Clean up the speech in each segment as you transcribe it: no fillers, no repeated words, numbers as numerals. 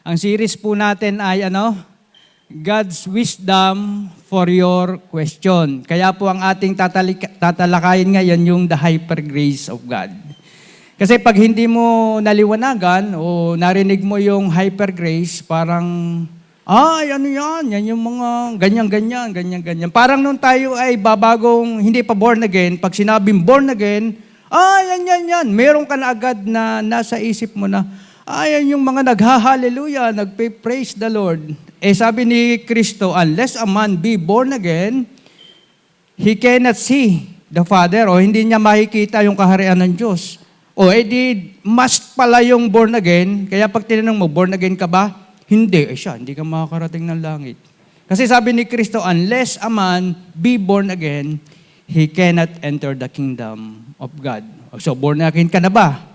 Ang series po natin ay God's Wisdom for Your Question. Kaya po ang ating tatalakayin ngayon yung the hyper grace of God. Kasi pag hindi mo naliwanagan o narinig mo yung hyper grace, parang, yan yung mga ganyan. Parang nung tayo ay babagong hindi pa born again, pag sinabing born again, yan. Meron ka na agad na nasa isip mo na, yan yung mga nagha-hallelujah, nagpe-praise the Lord. Sabi ni Kristo, unless a man be born again, he cannot see the Father, o hindi niya makikita yung kaharian ng Diyos. Must pala yung born again, kaya pag tinanong mo, born again ka ba? Hindi. Hindi ka makakarating ng langit. Kasi sabi ni Kristo, unless a man be born again, he cannot enter the kingdom of God. So, born again ka na ba?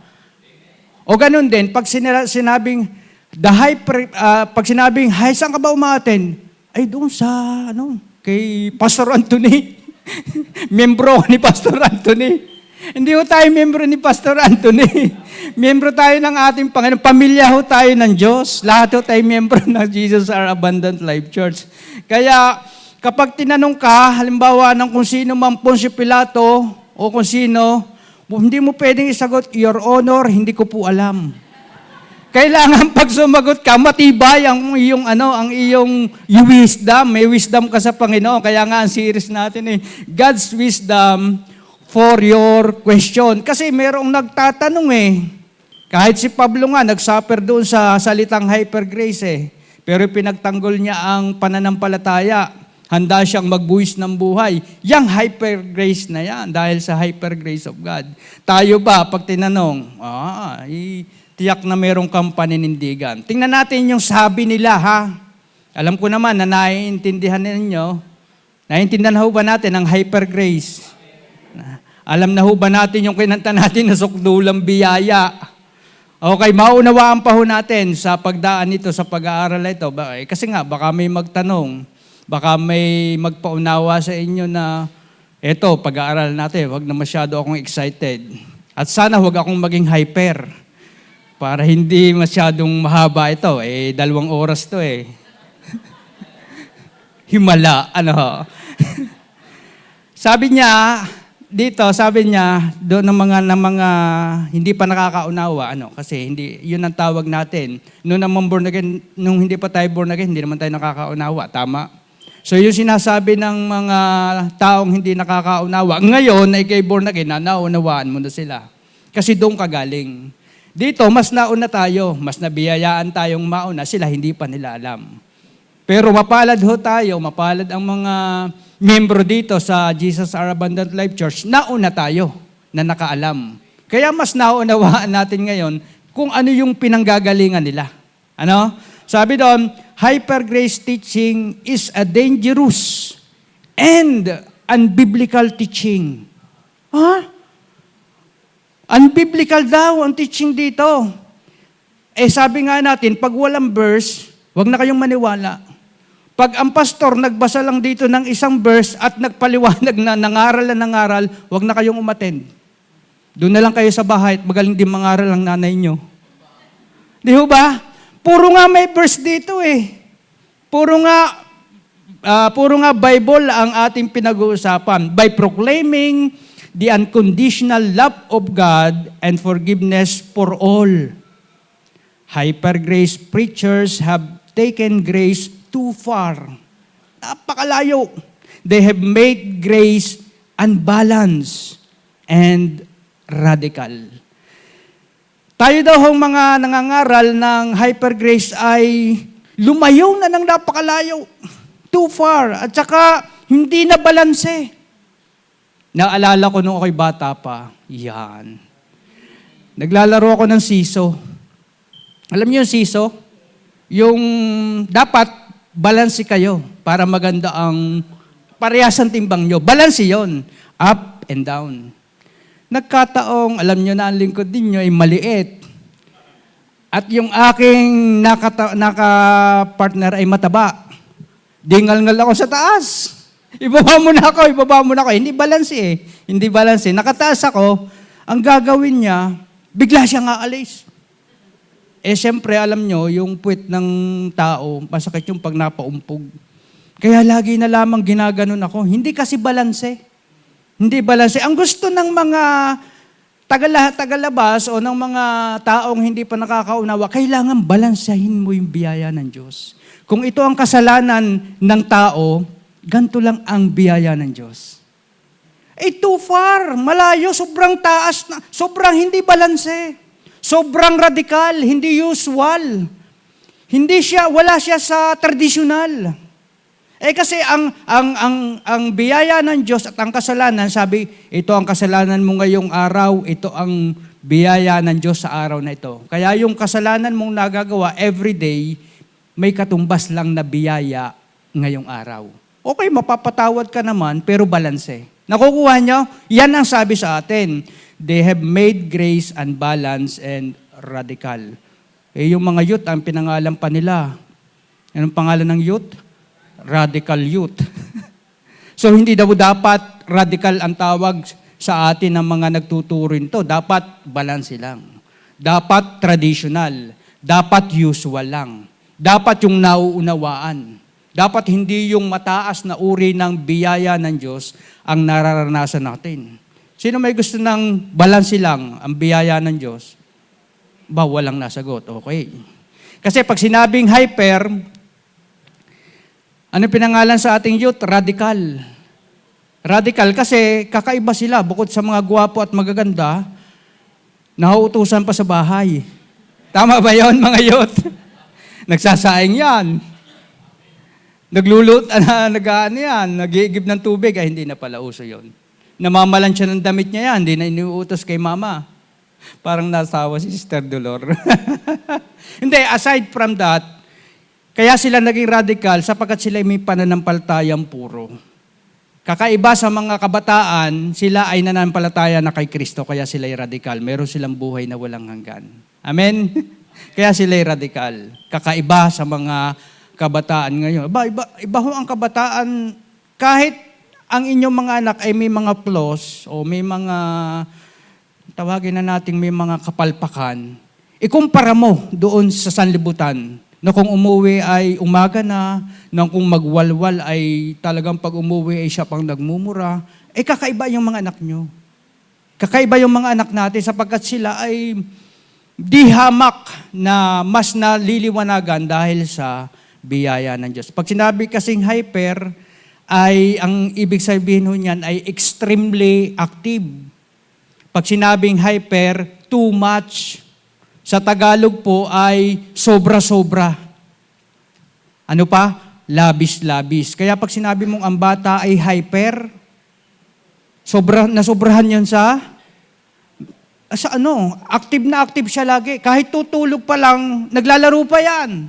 O ganun din, pag sinabing, pag sinabing, saan ka ba umaten? Ay, doon sa, kay Pastor Anthony. Membro ni Pastor Anthony. Hindi ho tayo membro ni Pastor Anthony. Membro tayo ng ating Panginoon. Pamilya ho tayo ng Diyos. Lahat ho tayo membro ng Jesus Our Abundant Life Church. Kaya, kapag tinanong ka, halimbawa ng kung sino man Poncio Pilato, o kung sino, hindi mo pwedeng isagot, Your Honor, hindi ko po alam. Kailangan pag sumagot ka, matibay ang iyong wisdom. May wisdom ka sa Panginoon. Kaya nga ang series natin God's Wisdom for Your Question. Kasi merong nagtatanong Kahit si Pablo nga, nagsuffer doon sa salitang hyper grace Pero pinagtanggol niya ang pananampalataya. Handa siyang magbuwis ng buhay. Yang hyper grace na yan dahil sa hyper grace of God. Tayo ba, pag tinanong, tiyak na merong kang paninindigan. Tingnan natin yung sabi nila, Alam ko naman na naiintindihan ninyo. Naiintindihan ho ba natin ang hyper grace? Alam na ho ba natin yung kinanta natin na sukdulang biyaya? Okay, maunawaan pa ho natin sa pagdaan nito, sa pag-aaral ito. Kasi nga, baka may magtanong, baka may magpaunawa sa inyo na eto, pag-aaral natin, wag na masyado akong excited. At sana wag akong maging hyper para hindi masyadong mahaba ito. 2 oras to Himala, Sabi niya, doon ng mga hindi pa nakakaunawa, kasi hindi, yun ang tawag natin. Nung hindi pa tayo born again, hindi naman tayo nakakaunawa, tama? So yung sinasabi ng mga taong hindi nakakaunawa, ngayon na ikay born again, naunawaan mo na sila. Kasi doon ka galing. Dito, mas nauna tayo, mas nabiyayaan tayong mauna, sila hindi pa nila alam. Pero mapalad ho tayo, mapalad ang mga membro dito sa Jesus Our Abundant Life Church, nauna tayo na nakaalam. Kaya mas naunawaan natin ngayon kung ano yung pinanggagalingan nila. Sabi doon, hyper grace teaching is a dangerous and unbiblical teaching. Unbiblical daw ang teaching dito. Sabi nga natin, pag walang verse, wag na kayong maniwala. Pag ang pastor nagbasa lang dito ng isang verse at nagpaliwanag na nangaral, wag na kayong umattend. Doon na lang kayo sa bahay at magaling din mangaral ang nanay nyo. Di ba? Puro nga may verse dito Puro nga Bible ang ating pinag-uusapan. By proclaiming the unconditional love of God and forgiveness for all. Hyper grace preachers have taken grace too far. Napakalayo. They have made grace unbalanced and radical. Tayo daw hong mga nangangaral ng hyper grace ay lumayo na ng napakalayo. Too far. At saka, hindi na balanse. Naalala ko nung ako'y bata pa, yan. Naglalaro ako ng siso. Alam niyo yung siso? Yung dapat balanse kayo para maganda ang parehas ang timbang nyo. Balanse yon, up and down. Nagkataong, alam nyo na ang lingkod ninyo ay maliit. At yung aking naka-partner ay mataba. Dingal-ngal ako sa taas. Ibaba mo na ako. Hindi balanse. Nakataas ako, ang gagawin niya, bigla siyang aalis. Siyempre, alam nyo, yung puwet ng tao, masakit yung pag napaumpog. Kaya lagi na lamang ginaganon ako. Hindi kasi balanse. Hindi balanse. Ang gusto ng mga tagalabas o ng mga taong hindi pa nakakaunawa, kailangan balansahin mo yung biyaya ng Diyos. Kung ito ang kasalanan ng tao, ganito lang ang biyaya ng Diyos. Too far, malayo, sobrang taas na, sobrang hindi balanse. Sobrang radikal, hindi usual. Wala siya sa tradisyonal. Kasi ang biyaya ng Diyos at ang kasalanan, sabi, ito ang kasalanan mo ngayong araw, ito ang biyaya ng Diyos sa araw na ito. Kaya yung kasalanan mong nagagawa everyday, may katumbas lang na biyaya ngayong araw. Okay, mapapatawad ka naman, pero balanse. Nakukuha nyo? Yan ang sabi sa atin. They have made grace unbalanced and radical. Yung mga youth, ang pinangalan pa nila. Anong pangalan ng youth? Radical youth. So hindi daw dapat radical ang tawag sa atin ng mga nagtuturo nito. Dapat balanse lang. Dapat traditional. Dapat usual lang. Dapat yung nauunawaan. Dapat hindi yung mataas na uri ng biyaya ng Diyos ang nararanasan natin. Sino may gusto ng balanse lang ang biyaya ng Diyos? Walang nasagot. Okay. Kasi pag sinabing hyper, ano pinangalan sa ating youth? Radical. Radical kasi kakaiba sila. Bukod sa mga gwapo at magaganda, nauutusan pa sa bahay. Tama ba yon mga youth? Nagsasaing yan. Nag-iigib ng tubig, hindi na pala uso yon. Namamalan siya ng damit niya yan, hindi na iniuutos kay mama. Parang nasawa si Sister Dolor. Hindi, aside from that, kaya sila naging radical sapagkat sila may pananampalatayang puro. Kakaiba sa mga kabataan, sila ay nananampalataya na kay Kristo, kaya sila ay radical. Meron silang buhay na walang hanggan. Amen? Kaya sila ay radical. Kakaiba sa mga kabataan ngayon. Iba ho ang kabataan, kahit ang inyong mga anak ay may mga flaws o may mga, tawagin na natin may mga kapalpakan, ikumpara mo doon sa sanlibutan na kung umuwi ay umaga na kung magwalwal ay talagang pag umuwi ay siya pang nagmumura, kakaiba yung mga anak nyo. Kakaiba yung mga anak natin sapagkat sila ay di hamak na mas naliliwanagan dahil sa biyaya ng Diyos. Pag sinabi kasing hyper, ay ang ibig sabihin niyan ay extremely active. Pag sinabing hyper, too much. Sa Tagalog po ay sobra-sobra. Ano pa? Labis-labis. Kaya pag sinabi mong ang bata ay hyper, nasobrahan yan sa active na active siya lagi. Kahit tutulog pa lang, naglalaro pa yan.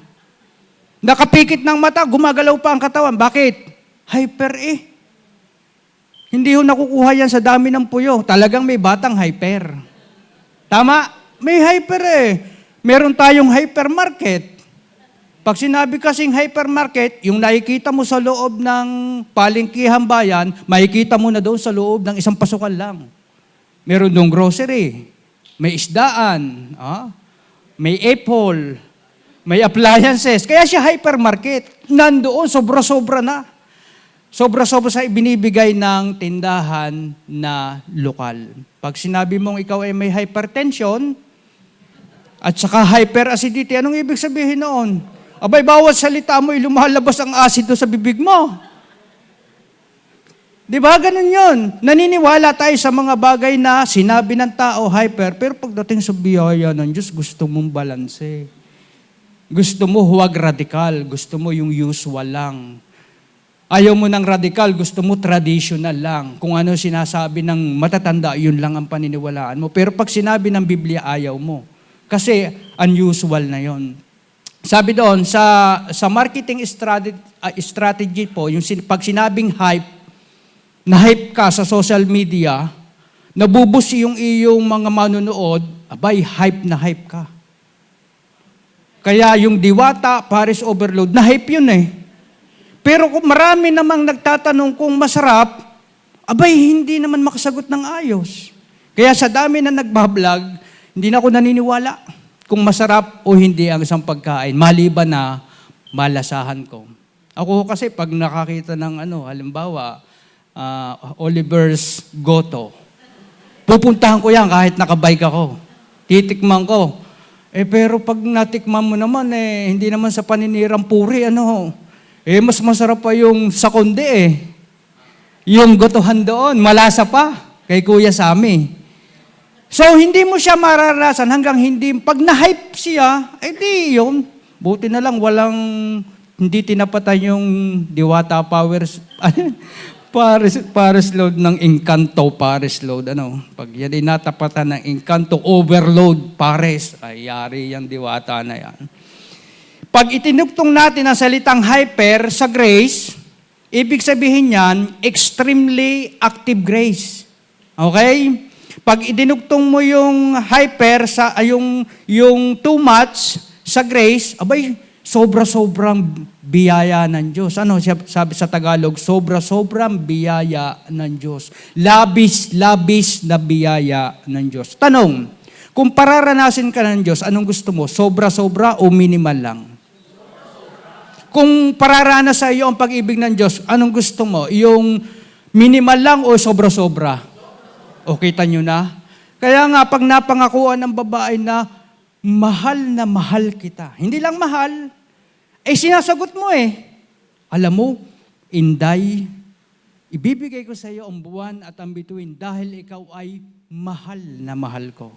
Nakapikit ng mata, gumagalaw pa ang katawan. Bakit? Hyper Hindi ho nakukuha yan sa dami ng puyo. Talagang may batang hyper. Tama? May hyper Meron tayong hypermarket. Pag sinabi kasing hypermarket, yung nakikita mo sa loob ng palengkihang bayan, makikita mo na doon sa loob ng isang pasukan lang. Meron doon grocery, may isdaan, may apple, may appliances. Kaya siya hypermarket. Nandoon, sobra-sobra na. Sobra-sobra sa ibinibigay ng tindahan na lokal. Pag sinabi mong ikaw ay may hypertension at saka hyperacidity, anong ibig sabihin noon? Abay, bawat salita mo, lumalabas ang asido sa bibig mo. Di ba? Ganun yun. Naniniwala tayo sa mga bagay na sinabi ng tao, hyper, pero pagdating sa biyaya ng Diyos, gusto mong balanse. Gusto mo huwag radikal, gusto mo yung usual lang. Ayaw mo ng radikal, gusto mo traditional lang. Kung ano sinasabi ng matatanda, yun lang ang paniniwalaan mo. Pero pag sinabi ng Biblia, ayaw mo. Kasi unusual na yon. Sabi doon, sa marketing strategy po, yung pag sinabing hype, na-hype ka sa social media, nabubus yung iyong mga manunood, abay, hype na hype ka. Kaya yung Diwata, Paris Overload, na-hype yun Pero kung marami namang nagtatanong kung masarap, abay, hindi naman makasagot ng ayos. Kaya sa dami na nagbablog, hindi na ako naniniwala. kung masarap o hindi ang isang pagkain, maliban na malasahan ko. Ako kasi pag nakakita ng halimbawa, Oliver's Goto, pupuntahan ko yan kahit nakabike ako. Titikman ko. Pero pag natikman mo naman, hindi naman sa paninirang puri, mas masarap pa yung sa kundi Yung gotohan doon, malasa pa kay Kuya Sammy. So, hindi mo siya mararanasan hanggang pag na-hype siya, di yun. Buti na lang, hindi tinapatan yung Diwata Pares load ng Encanto Pares load. Pag yan natapatan ng Encanto overload Pares, ay yari yung Diwata na yan. Pag itinugtong natin ang salitang hyper sa grace, ibig sabihin yan, extremely active grace. Okay? Pag idinugtong mo yung hyper yung too much sa grace, sobra-sobrang biyaya ng Diyos. Sabi sa Tagalog? Sobra-sobrang biyaya ng Diyos. Labis na biyaya ng Diyos. Tanong, kung pararanasin ka ng Diyos, anong gusto mo? Sobra-sobra o minimal lang? Kung pararanas sa iyo ang pag-ibig ng Diyos, anong gusto mo? Yung minimal lang o sobra-sobra? O kita nyo na? Kaya nga, pag napangakuan ng babae na mahal kita. Hindi lang mahal, sinasagot mo Alam mo, Inday, ibibigay ko sa iyo ang buwan at ang bituin dahil ikaw ay mahal na mahal ko.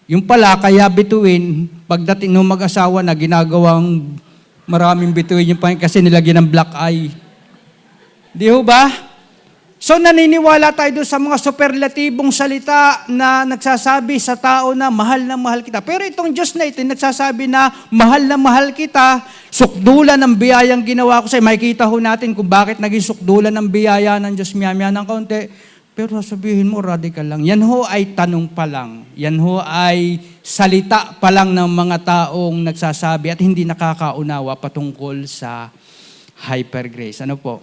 Yung pala, kaya bituin, pagdating ng mag-asawa na ginagawang maraming bituin yung kasi nilagyan ng black eye. Di ho ba? So naniniwala tayo doon sa mga superlatibong salita na nagsasabi sa tao na mahal kita. Pero itong Diyos na ito, nagsasabi na mahal kita, sukdulan ng biyayang ginawa ko sa'yo. Makikita ho natin kung bakit naging sukdulan ng biyaya ng Diyos miyamaya ng kaunti. Pero sabihin mo, radical lang. Yan ho ay tanong pa lang. Yan ho ay salita pa lang ng mga taong nagsasabi at hindi nakakaunawa patungkol sa hyper grace. Ano po?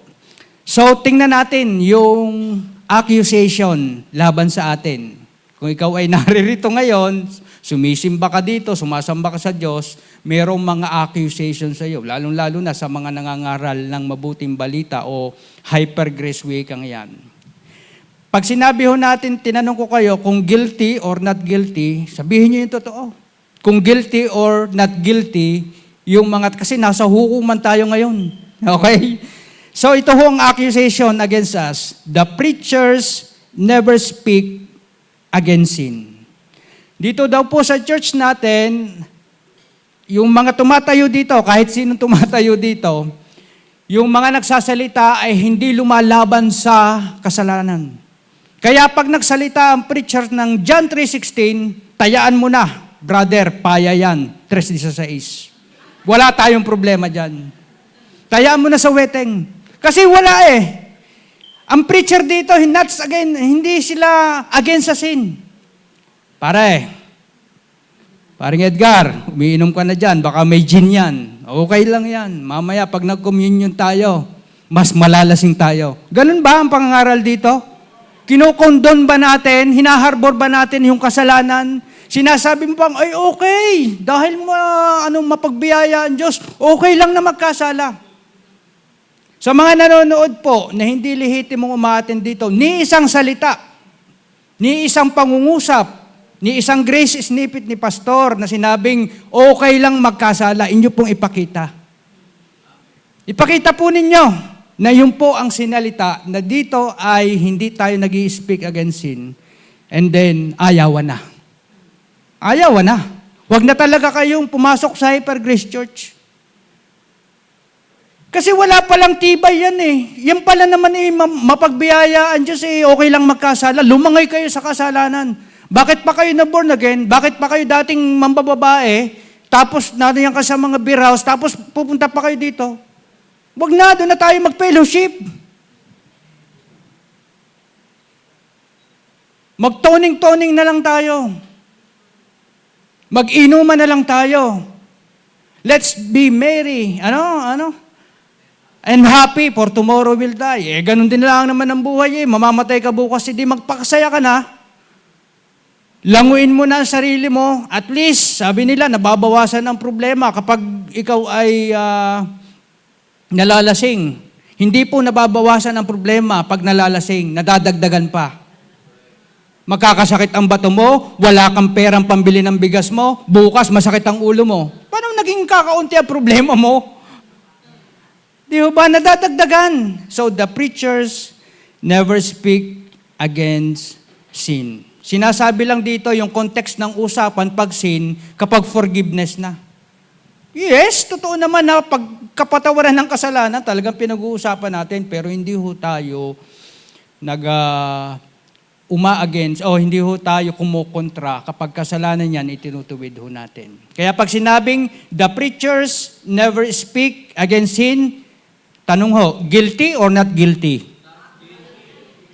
So, tingnan natin yung accusation laban sa atin. Kung ikaw ay naririto ngayon, sumisimba ka dito, sumasamba ka sa Diyos, merong mga accusation sa iyo, lalong-lalo na sa mga nangangaral ng mabuting balita o hyper grace week ang yan. Pag sinabi ho natin, tinanong ko kayo kung guilty or not guilty, sabihin niyo yung totoo. Kung guilty or not guilty, yung kasi nasa hukuman tayo ngayon. Okay? So ito ho ang accusation against us. The preachers never speak against sin. Dito daw po sa church natin, yung mga tumatayo dito, kahit sinong tumatayo dito, yung mga nagsasalita ay hindi lumalaban sa kasalanan. Kaya pag nagsalita ang preacher ng John 3:16, tayaan mo na, brother, paya yan, 3:16. Wala tayong problema dyan. Tayaan mo na sa weteng. Kasi wala Ang preacher dito, hindi sila against sa sin. Paring Edgar, umiinom ka na dyan, baka may gin yan. Okay lang yan. Mamaya, pag nag-communion tayo, mas malalasing tayo. Ganun ba ang pangangaral dito? Kinokondon ba natin, hinaharbor ba natin yung kasalanan? Sinasabi mo pang, ay okay, dahil mapagbiyaya ang Diyos, okay lang na magkasala. Sa mga nanonood po na hindi lehitimong umaattend dito, ni isang salita, ni isang pangungusap, ni isang grace snippet ni pastor na sinabing okay lang magkasala, inyo pong ipakita. Ipakita po ninyo na yun po ang sinalita na dito ay hindi tayo nag-i-speak against sin and then ayawan na. Ayawan na. Huwag na talaga kayong pumasok sa Hyper Grace Church. Kasi wala palang tibay yan Yan pala naman mapagbiyayaan Diyos okay lang magkasala. Lumangay kayo sa kasalanan. Bakit pa kayo na born again? Bakit pa kayo dating mambababae? Tapos nariyan ka sa mga beer house, tapos pupunta pa kayo dito? Wag na, doon na tayo mag-fellowship. Mag-toning-toning na lang tayo. Mag-inuman na lang tayo. Let's be merry. And happy, for tomorrow will die. Ganun din lang naman ang buhay Mamamatay ka bukas, hindi magpakasaya ka na. Languin mo na ang sarili mo. At least, sabi nila, nababawasan ang problema kapag ikaw ay nalalasing. Hindi po nababawasan ang problema pag nalalasing, nadadagdagan pa. Magkakasakit ang bato mo, wala kang perang pambili ng bigas mo, bukas masakit ang ulo mo. Paano naging kakaunti ang problema mo? Di ba? Nadadagdagan. So the preachers never speak against sin. Sinasabi lang dito yung context ng usapan pag sin, kapag forgiveness na. Yes, totoo naman na pagkapatawaran ng kasalanan, talagang pinag-uusapan natin, pero hindi ho tayo uma-against o hindi ho tayo kumukontra kapag kasalanan yan, itinutuwid ho natin. Kaya pag sinabing, the preachers never speak against sin, tanong ho, guilty or not guilty?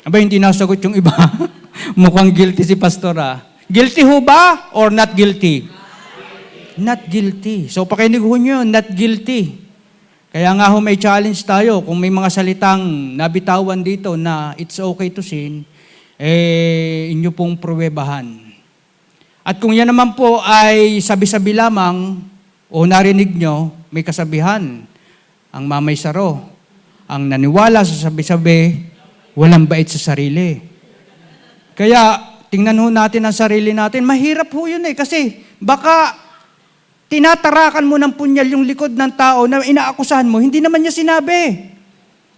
Aba, hindi nasagot yung iba. Mukhang guilty si pastor Guilty ho ba or not guilty? Not guilty. So pakinig ho nyo, not guilty. Kaya nga ho may challenge tayo, kung may mga salitang nabitawan dito na it's okay to sin, inyo pong pruwebahan. At kung yan naman po ay sabi-sabi lamang o narinig nyo, may kasabihan, ang mamay saro, ang naniwala sa sabi-sabi, walang bait sa sarili. Kaya tingnan ho natin ang sarili natin, mahirap ho yun kasi baka tinatarakan mo ng punyal yung likod ng tao na inaakusahan mo, hindi naman niya sinabi.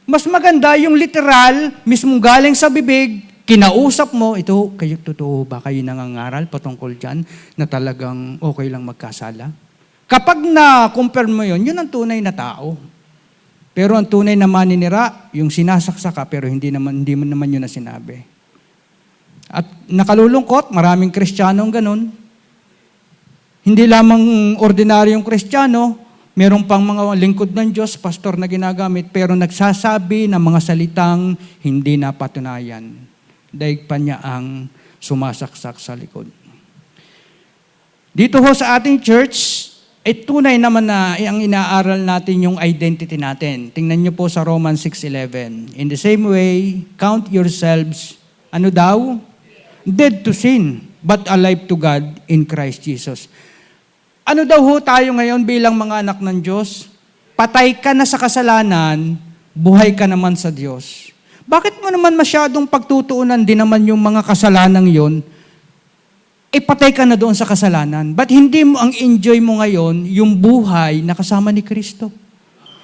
Mas maganda yung literal, mismong galing sa bibig, kinausap mo, ito, kayo, totoo ba kayo nangangaral patungkol dyan na talagang okay lang magkasala? Kapag na-compare mo yun ang tunay na tao. Pero ang tunay na maninira, yung sinasaksa ka, pero hindi mo naman yun na sinabi. At nakalulungkot, maraming Kristiyanong ganun. Hindi lamang ordinaryong Kristiyano, meron pang mga lingkod ng Diyos, pastor na ginagamit, pero nagsasabi ng mga salitang hindi napatunayan. Daig pa niya ang sumasaksak sa likod. Dito ho sa ating church, tunay naman na ang inaaral natin yung identity natin. Tingnan niyo po sa Romans 6:11. In the same way, count yourselves, ano daw? Dead to sin, but alive to God in Christ Jesus. Ano daw ho tayo ngayon bilang mga anak ng Diyos? Patay ka na sa kasalanan, buhay ka naman sa Diyos. Bakit mo naman masyadong pagtutuunan din naman yung mga kasalanang yon? Patay ka na doon sa kasalanan. Ba't hindi mo ang enjoy mo ngayon yung buhay na kasama ni Kristo?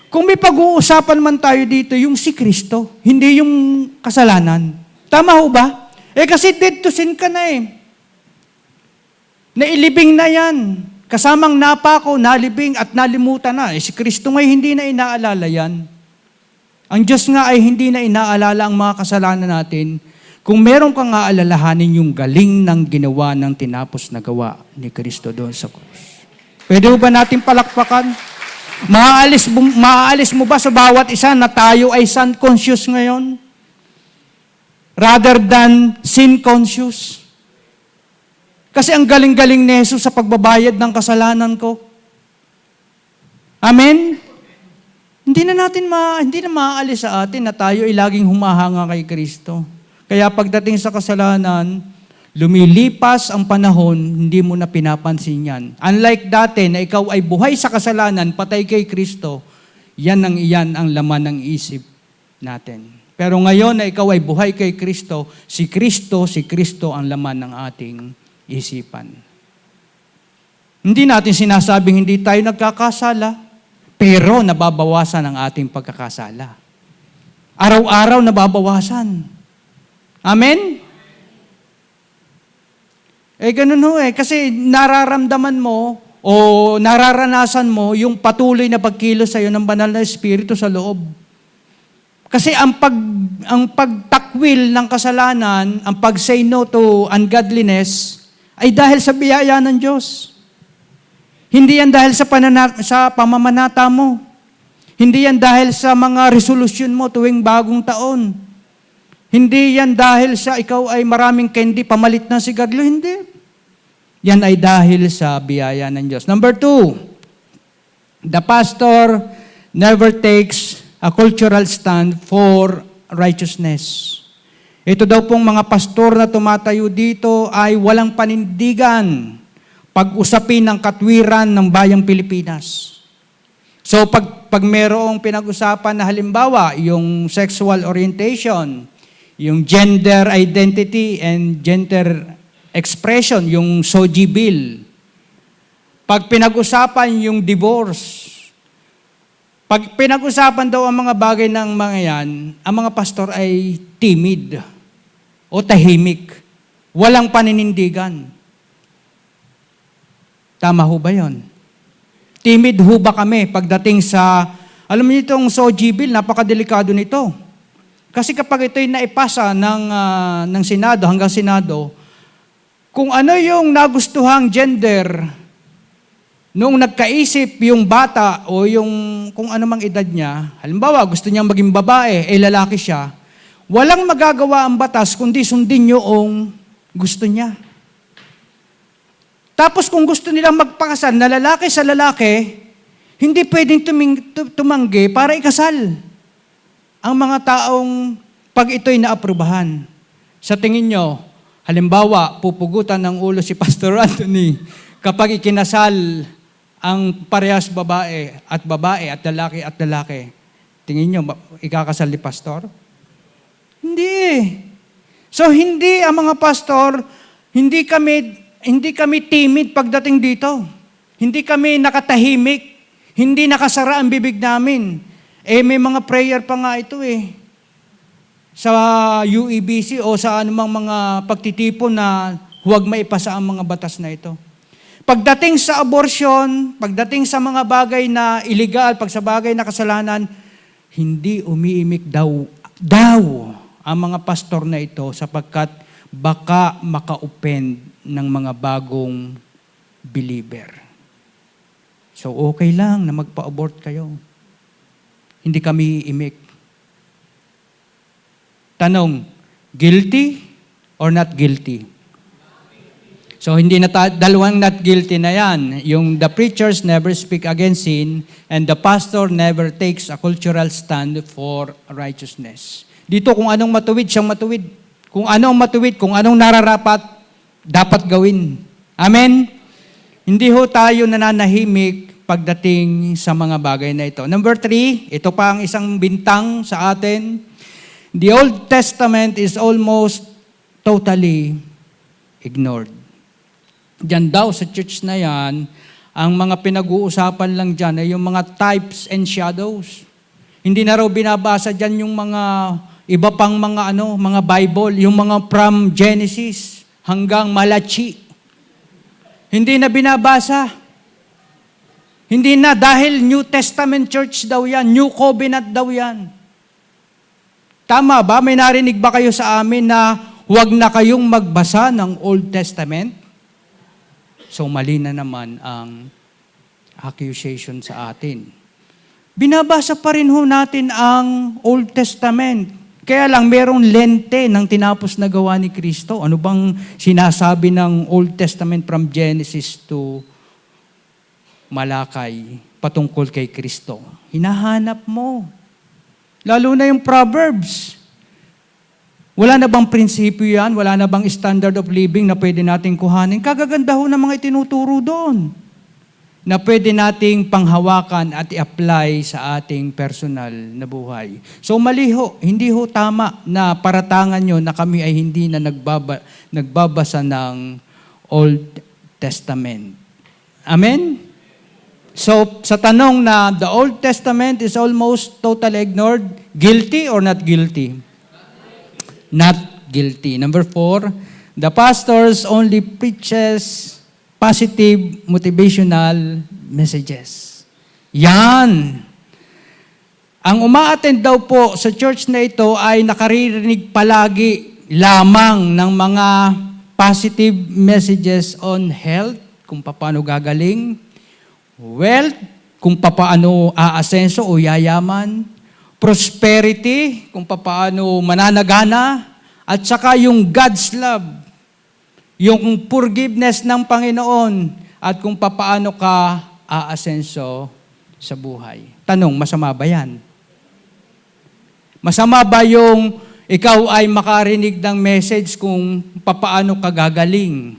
Kung may pag-uusapan man tayo dito, yung si Kristo, hindi yung kasalanan. Tama ho ba? Kasi dead to sin ka na Nailibing na yan. Kasamang napako, nalibing at nalimutan na. Si Kristo ngay hindi na inaalala yan. Ang Diyos nga ay hindi na inaalala ang mga kasalanan natin kung meron kang aalalahanin yung galing ng ginawa ng tinapos na gawa ni Kristo doon sa krus. Pwede ba natin palakpakan? Maaalis mo ba sa bawat isa na tayo ay sin conscious ngayon? Rather than sin conscious? Kasi ang galing-galing ni Jesus sa pagbabayad ng kasalanan ko. Amen? Hindi na maaalis sa atin na tayo ay laging humahanga kay Kristo. Kaya pagdating sa kasalanan, lumilipas ang panahon, hindi mo na pinapansin yan. Unlike dati na ikaw ay buhay sa kasalanan, patay kay Kristo, iyan ang laman ng isip natin. Pero ngayon na ikaw ay buhay kay Kristo, si Kristo ang laman ng ating isipan. Hindi natin sinasabing hindi tayo nagkakasala, pero nababawasan ang ating pagkakasala. Araw-araw nababawasan. Amen? Ganun ho kasi nararamdaman mo o nararanasan mo yung patuloy na pagkilos sa'yo ng banal na Espiritu sa loob. Kasi ang pagtakwil ng kasalanan, ang pag-say no to ungodliness, ay dahil sa biyaya ng Diyos. Hindi yan dahil sa pamamanata mo. Hindi yan dahil sa mga resolusyon mo tuwing bagong taon. Hindi yan dahil sa ikaw ay maraming candy, pamalit ng sigarilyo. Hindi. Yan ay dahil sa biyaya ng Diyos. Number 2, the pastor never takes a cultural stand for righteousness. Ito daw pong mga pastor na tumatayo dito ay walang panindigan pag-usapin ng katwiran ng bayang Pilipinas. So pag merong pinag-usapan na halimbawa, yung sexual orientation, yung gender identity and gender expression, yung SOGI bill, pag pinag-usapan yung divorce, pag pinag-usapan daw ang mga bagay ng mga yan, ang mga pastor ay timid o tahimik. Walang paninindigan. Tama ho ba yun? Timid ho ba kami pagdating sa, alam niyo itong SOGI bill, napakadelikado nito. Kasi kapag ito'y naipasa ng Senado hanggang Senado, kung ano yung nagustuhang gender, noong nagkaisip yung bata o yung kung ano mang edad niya, halimbawa gusto niyang maging babae, lalaki siya, walang magagawa ang batas kundi sundin yung gusto niya. Tapos kung gusto nilang magpakasal na lalaki sa lalaki, hindi pwedeng tumanggi para ikasal ang mga taong pag ito'y naaprubahan. Sa tingin nyo, halimbawa, pupugutan ng ulo si Pastor Anthony kapag ikinasal ang parehas babae at lalaki. Tingin nyo, ikakasal ni Pastor? Hindi. So, hindi ang mga pastor, hindi kami timid pagdating dito. Hindi kami nakatahimik. Hindi nakasara ang bibig namin. May mga prayer pa nga ito sa UEBC o sa anumang mga pagtitipon na huwag maipasa ang mga batas na ito. Pagdating sa abortion, pagdating sa mga bagay na illegal, pag sa bagay na kasalanan, hindi umiimik daw ang mga pastor na ito sapagkat baka maka-offend ng mga bagong believer. So okay lang na magpa-abort kayo. Hindi kami iimik. Tanong, guilty or not guilty? So hindi na dalawang not guilty na yan. Yung the preachers never speak against sin and the pastor never takes a cultural stand for righteousness. Dito kung anong matuwid, siyang matuwid. Kung anong matuwid, kung anong nararapat, dapat gawin. Amen? Hindi ho tayo nananahimik pagdating sa mga bagay na ito. Number 3, ito pa ang isang bintang sa atin. The Old Testament is almost totally ignored. Diyan daw sa church na yan, ang mga pinag-uusapan lang dyan ay yung mga types and shadows. Hindi na raw binabasa dyan yung mga iba pang mga mga Bible, yung mga from Genesis hanggang Malachi. Hindi na binabasa. Hindi na dahil New Testament church daw yan, New Covenant daw yan. Tama ba? May narinig ba kayo sa amin na huwag na kayong magbasa ng Old Testament? So mali na naman ang accusation sa atin. Binabasa pa rin ho natin ang Old Testament. Kaya lang merong lente ng tinapos na gawa ni Kristo. Ano bang sinasabi ng Old Testament from Genesis to Malakay patungkol kay Kristo? Hinahanap mo. Lalo na yung Proverbs. Wala na bang prinsipyo yan? Wala na bang standard of living na pwede nating kuhanin? Kagaganda ho ng mga itinuturo doon na pwede nating panghawakan at i-apply sa ating personal na buhay. So mali ho, hindi ho tama na paratangan nyo na kami ay hindi na nagbabasa ng Old Testament. Amen? So sa tanong na the Old Testament is almost totally ignored, guilty or not guilty? Not guilty. Number 4, the pastors only preaches positive motivational messages. Yan. Ang umaattend daw po sa church na ito ay nakaririnig palagi lamang ng mga positive messages on health, kung paano gagaling, wealth, kung paano aasenso o yayaman, prosperity, kung paano mananagana, at saka yung God's love, yung forgiveness ng Panginoon, at kung paano ka aasenso sa buhay. Tanong, masama ba yan? Masama ba yung ikaw ay makarinig ng message kung papaano ka gagaling,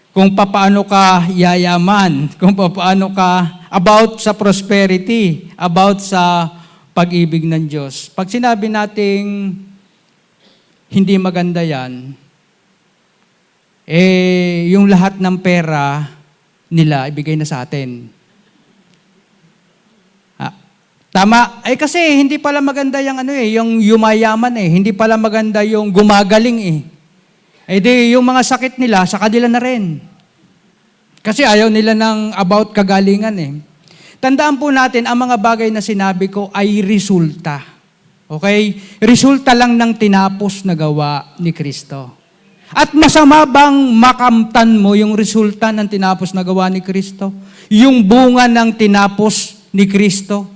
kung papaano ka yayaman, kung papaano ka about sa prosperity, about sa pag-ibig ng Diyos. Pag sinabi nating hindi maganda yan, yung lahat ng pera nila ibigay na sa atin. Tama? Kasi hindi pala maganda yung yumayaman hindi pala maganda yung gumagaling di yung mga sakit nila sa kanila na rin. Kasi ayaw nila ng about kagalingan Tandaan po natin, ang mga bagay na sinabi ko ay resulta. Okay? Resulta lang ng tinapos na gawa ni Kristo. At masama bang makamtan mo yung resulta ng tinapos na gawa ni Kristo? Yung bunga ng tinapos ni Kristo?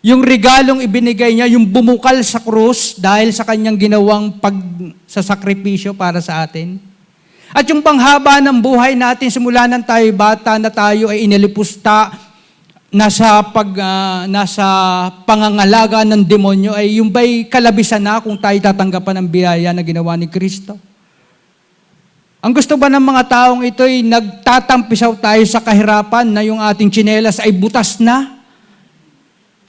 Yung regalong ibinigay niya, yung bumukal sa krus dahil sa kanyang ginawang pagsasakripisyo para sa atin. At yung panghaba ng buhay natin, simula nang tayo bata na tayo ay inilipusta, nasa pangangalaga ng demonyo, ay yung ba'y kalabisan na kung tayo tatanggapan ng biyaya na ginawa ni Kristo? Ang gusto ba ng mga taong ito ay nagtatampisaw tayo sa kahirapan na yung ating tsinelas ay butas na?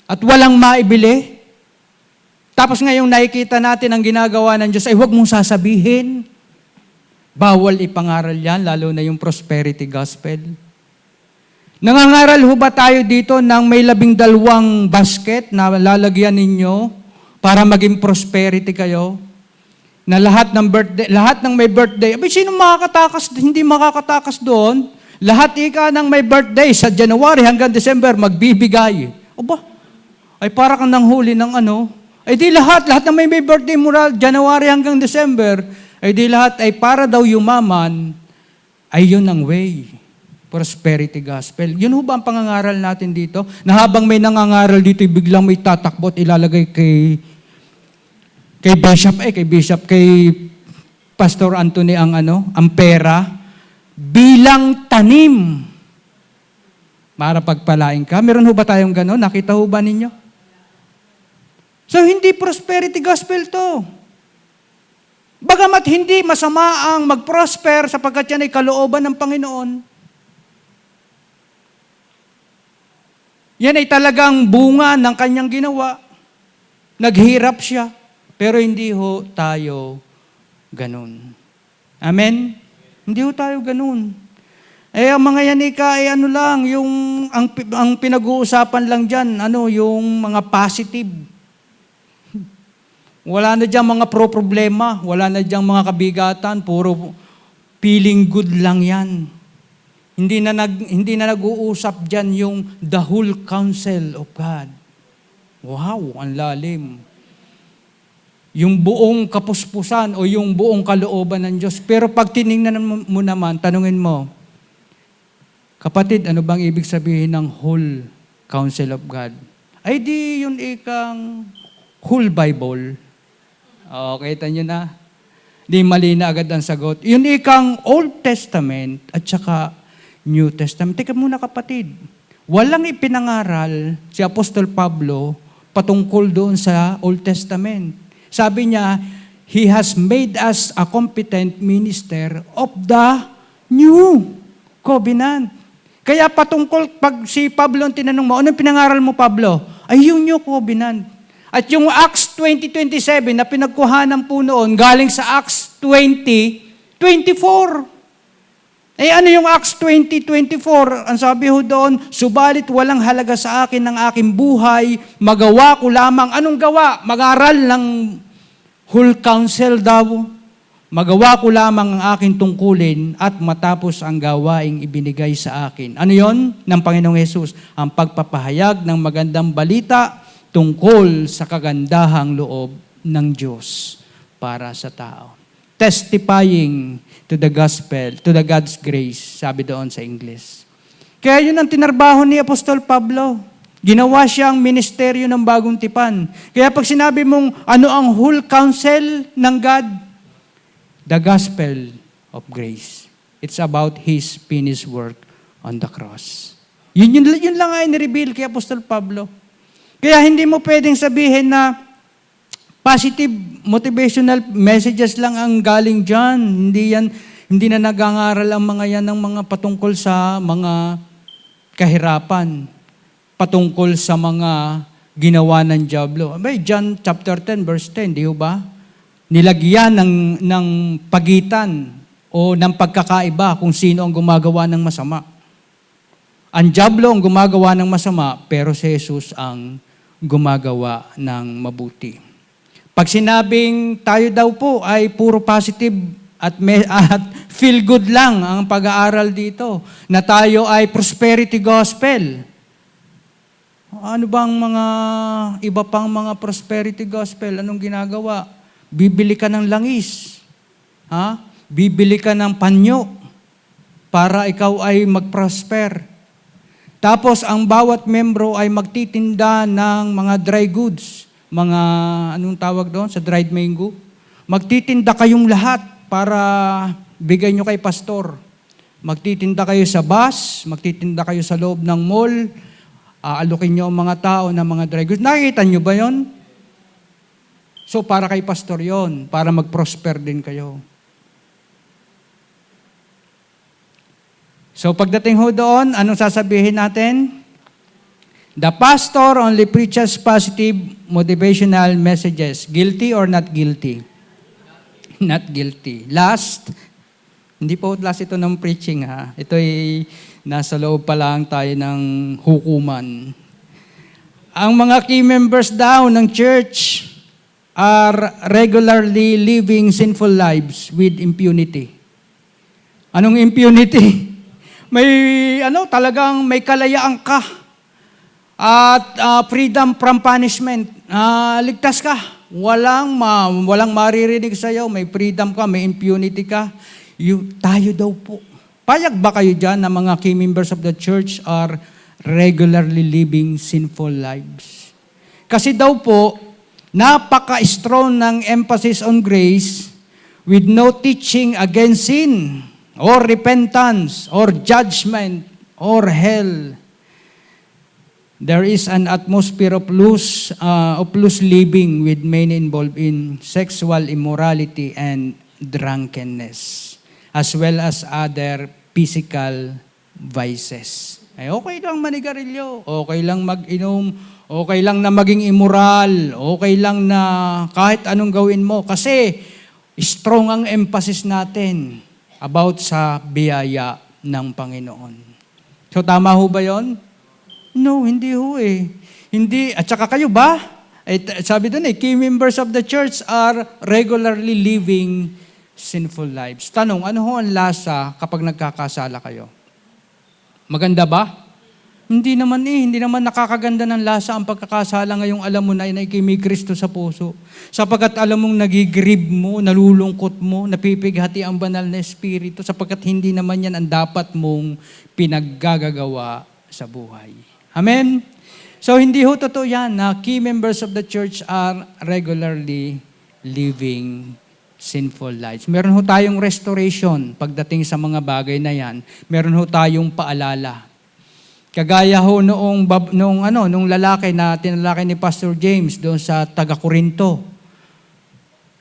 At walang maibili. Tapos ngayong nakikita natin ang ginagawa ng Diyos, ay huwag mong sasabihin. Bawal ipangaral yan, lalo na yung prosperity gospel. Nangangaral ho ba tayo dito ng may 12 basket na lalagyan ninyo para maging prosperity kayo? Na lahat ng may birthday, sino makakatakas, hindi makakatakas doon? Lahat ng may birthday sa January hanggang December, magbibigay. Ay para kang nanghuli ng di lahat ng may birthday mula January hanggang December, di lahat ay para daw yumaman, ay yun ang way. Prosperity gospel. Yun ho ba ang pangangaral natin dito? Na habang may nangangaral dito, biglang may tatakbo at ilalagay kay Bishop, kay Pastor Anthony ang pera, bilang tanim. Para pagpalain ka. Meron ho ba tayong gano'n? Nakita ho ba ninyo? So, hindi prosperity gospel to. Bagamat hindi masama ang mag-prosper sapagkat yan ay kalooban ng Panginoon. Yan ay talagang bunga ng kanyang ginawa. Naghirap siya. Pero hindi ho tayo ganun. Amen? Hindi ho tayo ganun. Ang mga yanika ay ang pinag-uusapan lang dyan, yung mga positive. Wala na dyan mga problema, wala na dyan mga kabigatan, puro feeling good lang yan. Hindi na nag-uusap dyan yung the whole counsel of God. Wow, ang lalim. Yung buong kapuspusan o yung buong kalooban ng Diyos. Pero pag tinignan mo naman, tanungin mo, kapatid, ano bang ibig sabihin ng whole counsel of God? Ay di yun whole Bible. Kita nyo na. Di mali na agad ang sagot. Yun Old Testament at saka New Testament. Teka muna kapatid. Walang ipinangaral si Apostol Pablo patungkol doon sa Old Testament. Sabi niya, He has made us a competent minister of the New Covenant. Kaya patungkol, pag si Pablo ang tinanong mo, anong pinangaral mo, Pablo? Ay yung New Covenant. At yung Acts 20:27 na pinagkuhanan po noon, galing sa Acts 20:24. Ano yung Acts 20:24? Ang sabi ho doon, subalit walang halaga sa akin ng aking buhay, magawa ko lamang. Anong gawa? Mag-aral ng whole counsel daw. Magawa ko lamang ang aking tungkulin at matapos ang gawaing ibinigay sa akin. Ano yon? Ng Panginoong Hesus, ang pagpapahayag ng magandang balita tungkol sa kagandahang loob ng Diyos para sa tao. Testifying to the gospel, to the God's grace, sabi doon sa English. Kaya yun ang tinarbaho ni Apostol Pablo. Ginawa siyang ministeryo ng bagong tipan. Kaya pag sinabi mong ano ang whole counsel ng God, the gospel of grace. It's about His finished work on the cross. Yun lang ay nireveal kay Apostol Pablo. Kaya hindi mo pwedeng sabihin na Positive motivational messages lang ang galing dyan. Hindi na nag-aaral ang mga yan ng mga patungkol sa mga kahirapan, patungkol sa mga ginawa ng diablo. Abay, John chapter 10, verse 10, di ba? Nilagyan ng pagitan o ng pagkakaiba kung sino ang gumagawa ng masama. Ang diablo ang gumagawa ng masama, pero si Jesus ang gumagawa ng mabuti. Pag sinabing tayo daw po ay puro positive at feel good lang ang pag-aaral dito, na tayo ay prosperity gospel. Ano bang mga iba pang mga prosperity gospel? Anong ginagawa? Bibili ka ng langis. Bibili ka ng panyo para ikaw ay mag-prosper. Tapos ang bawat membro ay magtitinda ng mga dry goods. Mga, anong tawag doon sa dried mango? Magtitinda kayong lahat para bigay nyo kay pastor. Magtitinda kayo sa bus, magtitinda kayo sa loob ng mall, aalukin nyo ang mga tao ng mga dry goods. Nakikita nyo ba yon? So para kay pastor yon, para mag-prosper din kayo. So pagdating ho doon, anong sasabihin natin? The pastor only preaches positive motivational messages. Guilty or not guilty? Not guilty. Last, hindi po last ito ng preaching ha. Ito ay nasa loob pa lang tayo ng hukuman. Ang mga key members daw ng church are regularly living sinful lives with impunity. Anong impunity? Talagang may kalayaan ka. At freedom from punishment. Ligtas ka. Walang maririnig sa'yo. May freedom ka, may impunity ka. Tayo daw po. Payag ba kayo dyan na mga key members of the church are regularly living sinful lives? Kasi daw po, napaka-strong ng emphasis on grace with no teaching against sin or repentance or judgment or hell. There is an atmosphere of loose living with many involved in sexual immorality and drunkenness, as well as other physical vices. Ay, okay lang manigarilyo, okay lang mag-inom, okay lang na maging immoral, okay lang na kahit anong gawin mo. Kasi strong ang emphasis natin about sa biyaya ng Panginoon. So tama ho ba yon? No, hindi ho eh. Hindi, at saka kayo ba? Sabi doon key members of the church are regularly living sinful lives. Tanong, ano ho ang lasa kapag nagkakasala kayo? Maganda ba? Hindi naman nakakaganda ng lasa ang pagkakasala ngayong alam mo na may Kristo sa puso. Sapagkat alam mong nagigrieve mo, nalulungkot mo, napipighati ang banal na Espiritu, sapagkat hindi naman yan ang dapat mong pinaggagawa sa buhay. Amen? So, hindi ho totoo yan na key members of the church are regularly living sinful lives. Meron ho tayong restoration pagdating sa mga bagay na yan. Meron ho tayong paalala. Kagaya ho nung lalaki na tinalakay ni Pastor James doon sa taga-Corinto.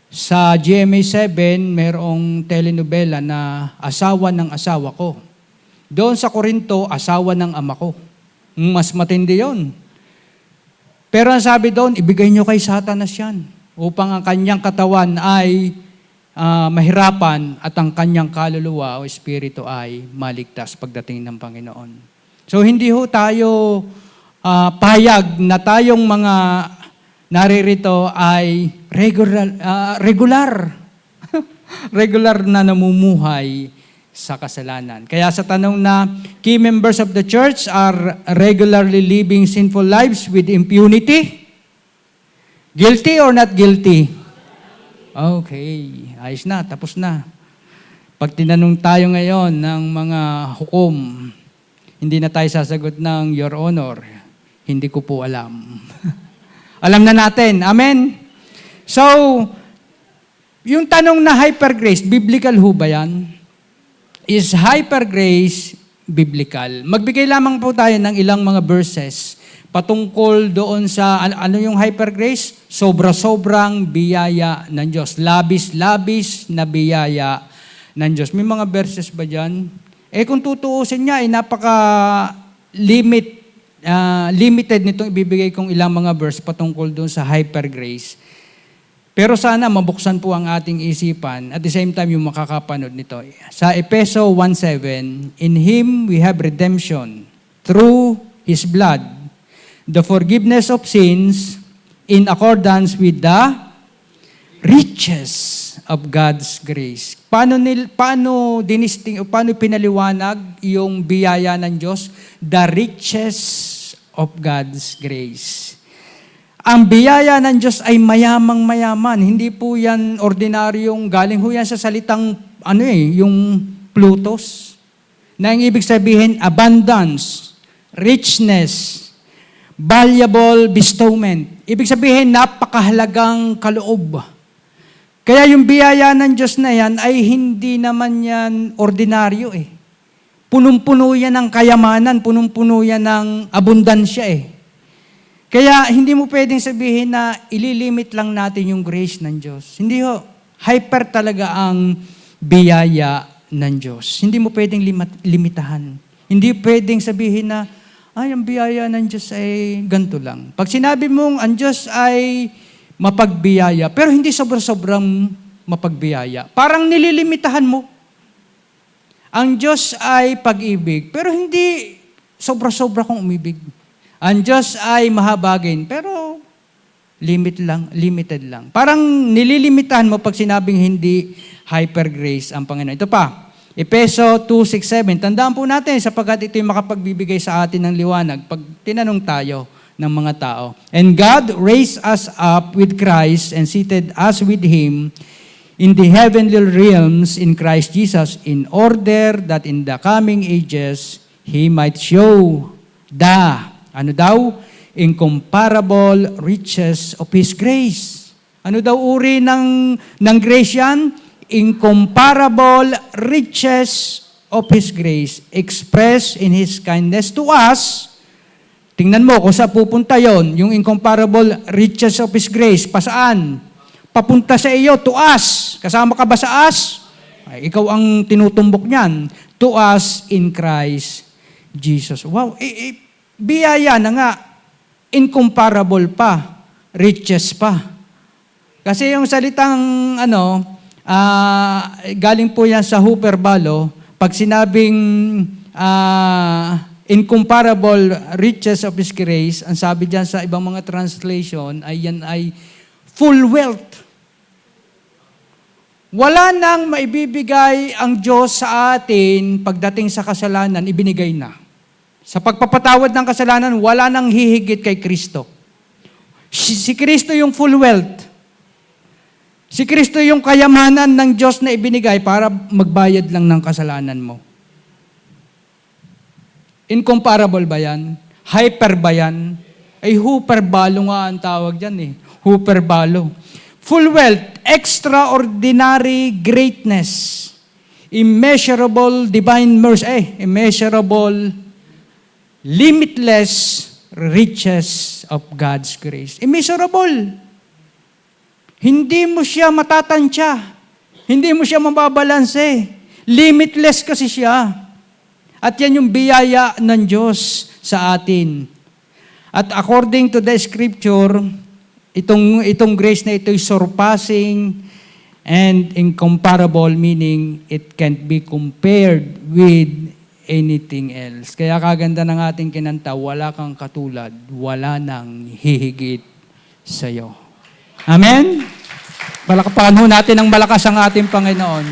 Sa GMA 7, merong telenovela na asawa ng asawa ko. Doon sa Corinto, asawa ng ama ko. Mas matindi yon. Pero ang sabi doon, ibigay nyo kay Satanas yan upang ang kanyang katawan ay mahirapan at ang kanyang kaluluwa o espiritu ay maligtas pagdating ng Panginoon. So hindi ho tayo payag na tayong mga naririto ay regular na namumuhay sa kasalanan. Kaya sa tanong na key members of the church are regularly living sinful lives with impunity, guilty or not guilty? Okay, ayos na, tapos na. Pag tinanong tayo ngayon ng mga hukom, hindi na tayo sasagot ng Your Honor, hindi ko po alam. Alam na natin, amen? So, yung tanong na hyper grace, biblical ho ba yan? Is hyper grace biblical? Magbigay lamang po tayo ng ilang mga verses patungkol doon sa, ano yung hyper grace? Sobra-sobrang biyaya ng Diyos. Labis-labis na biyaya ng Diyos. May mga verses ba dyan? Kung tutuusin niya, limited nitong ibibigay kong ilang mga verse patungkol doon sa hyper grace. Pero sana mabuksan po ang ating isipan at the same time yung makakapanood nito. Sa Efeso 1:7, in Him we have redemption through His blood, the forgiveness of sins in accordance with the riches of God's grace. Paano pinaliwanag yung biyaya ng Diyos? The riches of God's grace. Ang biyaya ng Diyos ay mayamang-mayaman. Hindi po yan ordinaryong, galing ho yan sa salitang, yung Plutos. Na ang ibig sabihin, abundance, richness, valuable bestowment. Ibig sabihin, napakahalagang kaloob. Kaya yung biyaya ng Diyos na yan ay hindi naman yan ordinaryo eh. Punong-puno yan ng kayamanan, punong-puno yan ng abundansya eh. Kaya hindi mo pwedeng sabihin na ililimit lang natin yung grace ng Diyos. Hindi ho. Hyper talaga ang biyaya ng Diyos. Hindi mo pwedeng limitahan. Hindi pwedeng sabihin na, ang biyaya ng Diyos ay ganito lang. Pag sinabi mong ang Diyos ay mapagbiyaya, pero hindi sobrang mapagbiyaya. Parang nililimitahan mo. Ang Diyos ay pag-ibig, pero hindi sobra-sobra kong umibig. Ang Diyos ay mahabagin, pero limited lang. Parang nililimitahan mo pag sinabing hindi hyper grace ang Panginoon. Ito pa, Efeso 2:6-7. Tandaan po natin sapagkat ito yung makapagbibigay sa atin ng liwanag pag tinanong tayo ng mga tao. And God raised us up with Christ and seated us with Him in the heavenly realms in Christ Jesus in order that in the coming ages He might show incomparable riches of His grace. Ano daw uri ng grace yan? Incomparable riches of His grace expressed in His kindness to us. Tingnan mo kung saan pupunta yon, yung incomparable riches of His grace. Pasaan? Papunta sa iyo, to us. Kasama ka ba sa us? Ay, ikaw ang tinutumbok niyan. To us in Christ Jesus. Wow, biyaya na nga. Incomparable pa. Riches pa. Kasi yung salitang, galing po yan sa Hooper Balo, pag sinabing incomparable riches of His grace, ang sabi dyan sa ibang mga translation, ay yan ay full wealth. Wala nang maibibigay ang Diyos sa atin pagdating sa kasalanan, ibinigay na. Sa pagpapatawad ng kasalanan, wala nang hihigit kay Kristo. Si Kristo yung full wealth. Si Kristo yung kayamanan ng Diyos na ibinigay para magbayad lang ng kasalanan mo. Incomparable ba yan? Hyper ba yan? Ay hyperbalo nga ang tawag dyan eh. Hyperbalo. Full wealth, extraordinary greatness, immeasurable divine mercy, immeasurable, limitless riches of God's grace. Immeasurable. Hindi mo siya matatansya. Hindi mo siya mababalanse. Limitless kasi siya. At yan yung biyaya ng Diyos sa atin. At according to the scripture, itong grace na ito is surpassing and incomparable, meaning it can't be compared with anything else. Kaya kaganda ng ating kinanta, wala kang katulad, wala nang hihigit sa'yo. Amen? Palakpakan ho natin ng malakas ang ating Panginoon.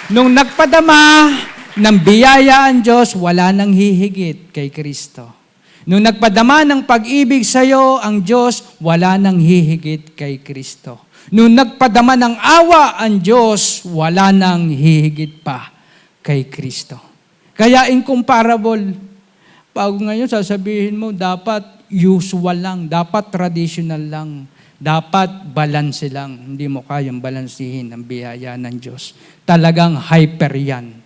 Nung nagpadama ng biyaya ang Diyos, wala nang hihigit kay Kristo. Nung nagpadama ng pag-ibig sa'yo ang Diyos, wala nang hihigit kay Kristo. Nung nagpadama ng awa ang Diyos, wala nang hihigit pa kay Kristo. Kaya incomparable. Pag ngayon sasabihin mo, dapat usual lang, dapat traditional lang, dapat balance lang. Hindi mo kayang balansihin ang biyaya ng Diyos. Talagang hyper yan.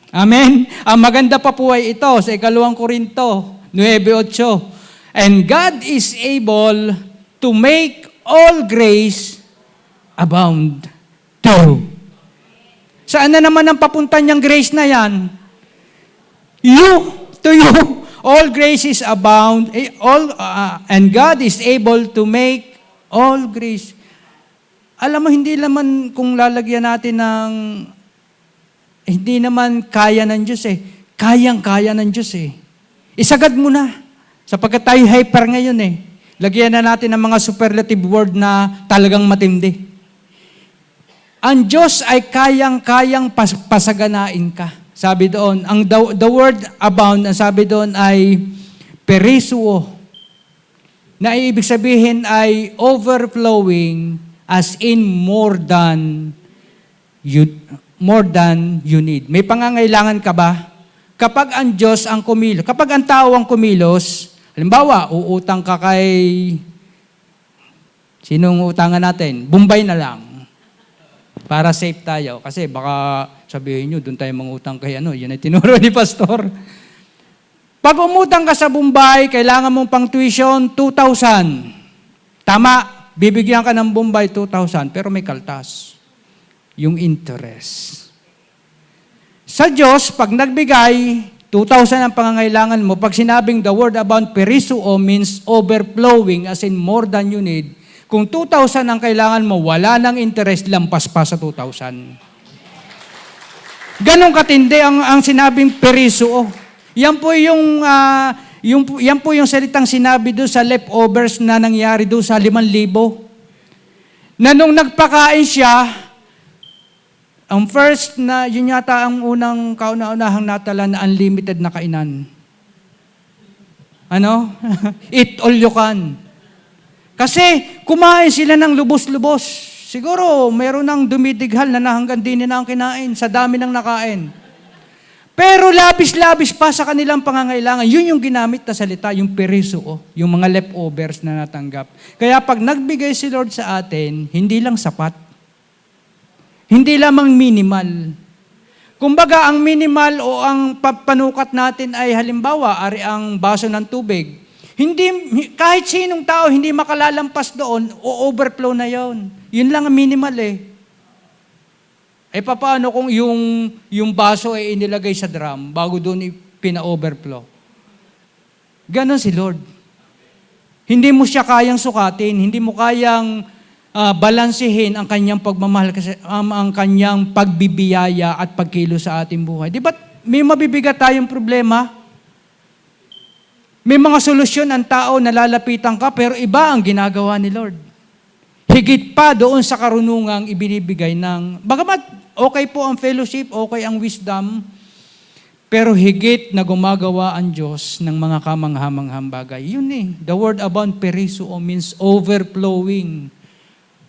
Amen? Ang maganda pa po ay ito, sa 2 Korinto 9:8. And God is able to make all grace abound to you. Saan na naman ang papunta niyang grace na yan? To you. All grace is abound, and God is able to make all grace. Alam mo, hindi naman kung lalagyan natin ng, hindi naman kaya ng Diyos eh. Kayang-kaya ng Diyos eh. Isagad mo na. Sapagkat tayo hyper ngayon eh. Lagyan na natin ng mga superlative word na talagang matindi. Ang Diyos ay kayang-kayang pasaganain ka. Sabi doon, the word abound, ang sabi doon ay perisuo, na ibig sabihin ay overflowing as in more than you need. May pangangailangan ka ba? Kapag ang Diyos ang kumilos, kapag ang tao ang kumilos, halimbawa, uutang ka kay, sinong utangan natin? Bombay na lang. Para safe tayo. Kasi baka sabihin nyo, doon tayo mangutang kay yun ay tinuro ni Pastor. Pag umutang ka sa Bombay, kailangan mong pang tuition, 2,000. Tama, bibigyan ka ng Bombay 2,000, pero may kaltas. Yung interest. Sa Diyos, pag nagbigay, 2,000 ang pangangailangan mo. Pag sinabing the word about perisuo means overflowing, as in more than you need. Kung 2,000 ang kailangan mo, wala nang interest, lampas pa sa 2,000. Ganon katindi ang sinabing perisuo. Yan po yung salitang sinabi doon sa leftovers na nangyari doon sa 5,000. Na nung nagpakain siya, ang first na, yun yata ang unang kauna-unahang natala na unlimited na kainan. Eat all you can. Kasi kumain sila ng lubos-lubos. Siguro mayroon ng dumidighal na hanggang di nila ang kinain sa dami ng nakain. Pero labis-labis pa sa kanilang pangangailangan. Yun yung ginamit na salita, yung perisuo, yung mga leftovers na natanggap. Kaya pag nagbigay si Lord sa atin, hindi lang sapat. Hindi lamang minimal. Kumbaga, ang minimal o ang panukat natin ay halimbawa, ari ang baso ng tubig. Kahit sinong tao hindi makalalampas doon, o-overflow na yon. Yun lang ang minimal eh. Paano kung yung baso ay inilagay sa drum bago doon pina-overflow? Ganon si Lord. Hindi mo siya kayang sukatin, hindi mo kayang balansehin ang kanyang pagmamahal, kasi ang kanyang pagbibiyaya at pagkilos sa ating buhay. Di ba may mabibigat tayong problema? May mga solusyon ang tao na lalapitan ka, pero iba ang ginagawa ni Lord. Higit pa doon sa karunungang ibinibigay ng, bagamat okay po ang fellowship, okay ang wisdom, pero higit na gumagawa ang Diyos ng mga kamanghamanghang bagay. Yun eh. The word abound perisuo means overflowing,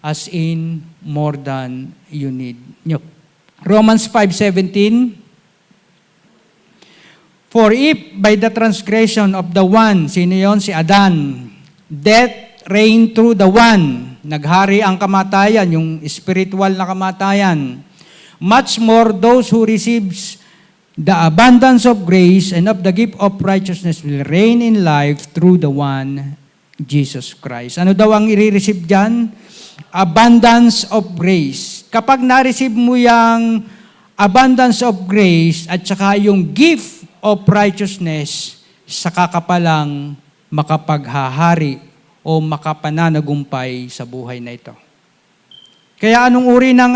as in more than you need. Romans 5:17, for if by the transgression of the one, sino yun? Si Adan, death reigned through the one, naghari ang kamatayan, yung spiritual na kamatayan, much more those who receives the abundance of grace and of the gift of righteousness will reign in life through the one, Jesus Christ. Ano daw ang i-receive dyan? Abundance of grace. Kapag na-receive mo yung abundance of grace at saka yung gift of righteousness, saka ka palang makapaghahari o makapananagumpay sa buhay na ito. Kaya anong uri ng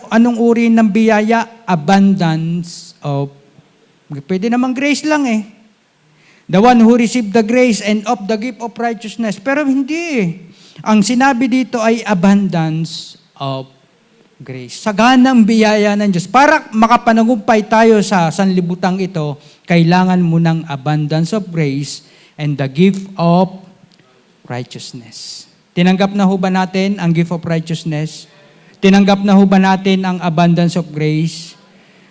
anong uri ng biyaya? Abundance of, pwede namang grace lang eh. The one who received the grace and of the gift of righteousness. Pero hindi eh. Ang sinabi dito ay abundance of grace. Saganang biyaya ng Diyos. Para makapanagumpay tayo sa sanlibutang ito, kailangan mo ng abundance of grace and the gift of righteousness. Tinanggap na ho ba natin ang gift of righteousness? Tinanggap na ho ba natin ang abundance of grace?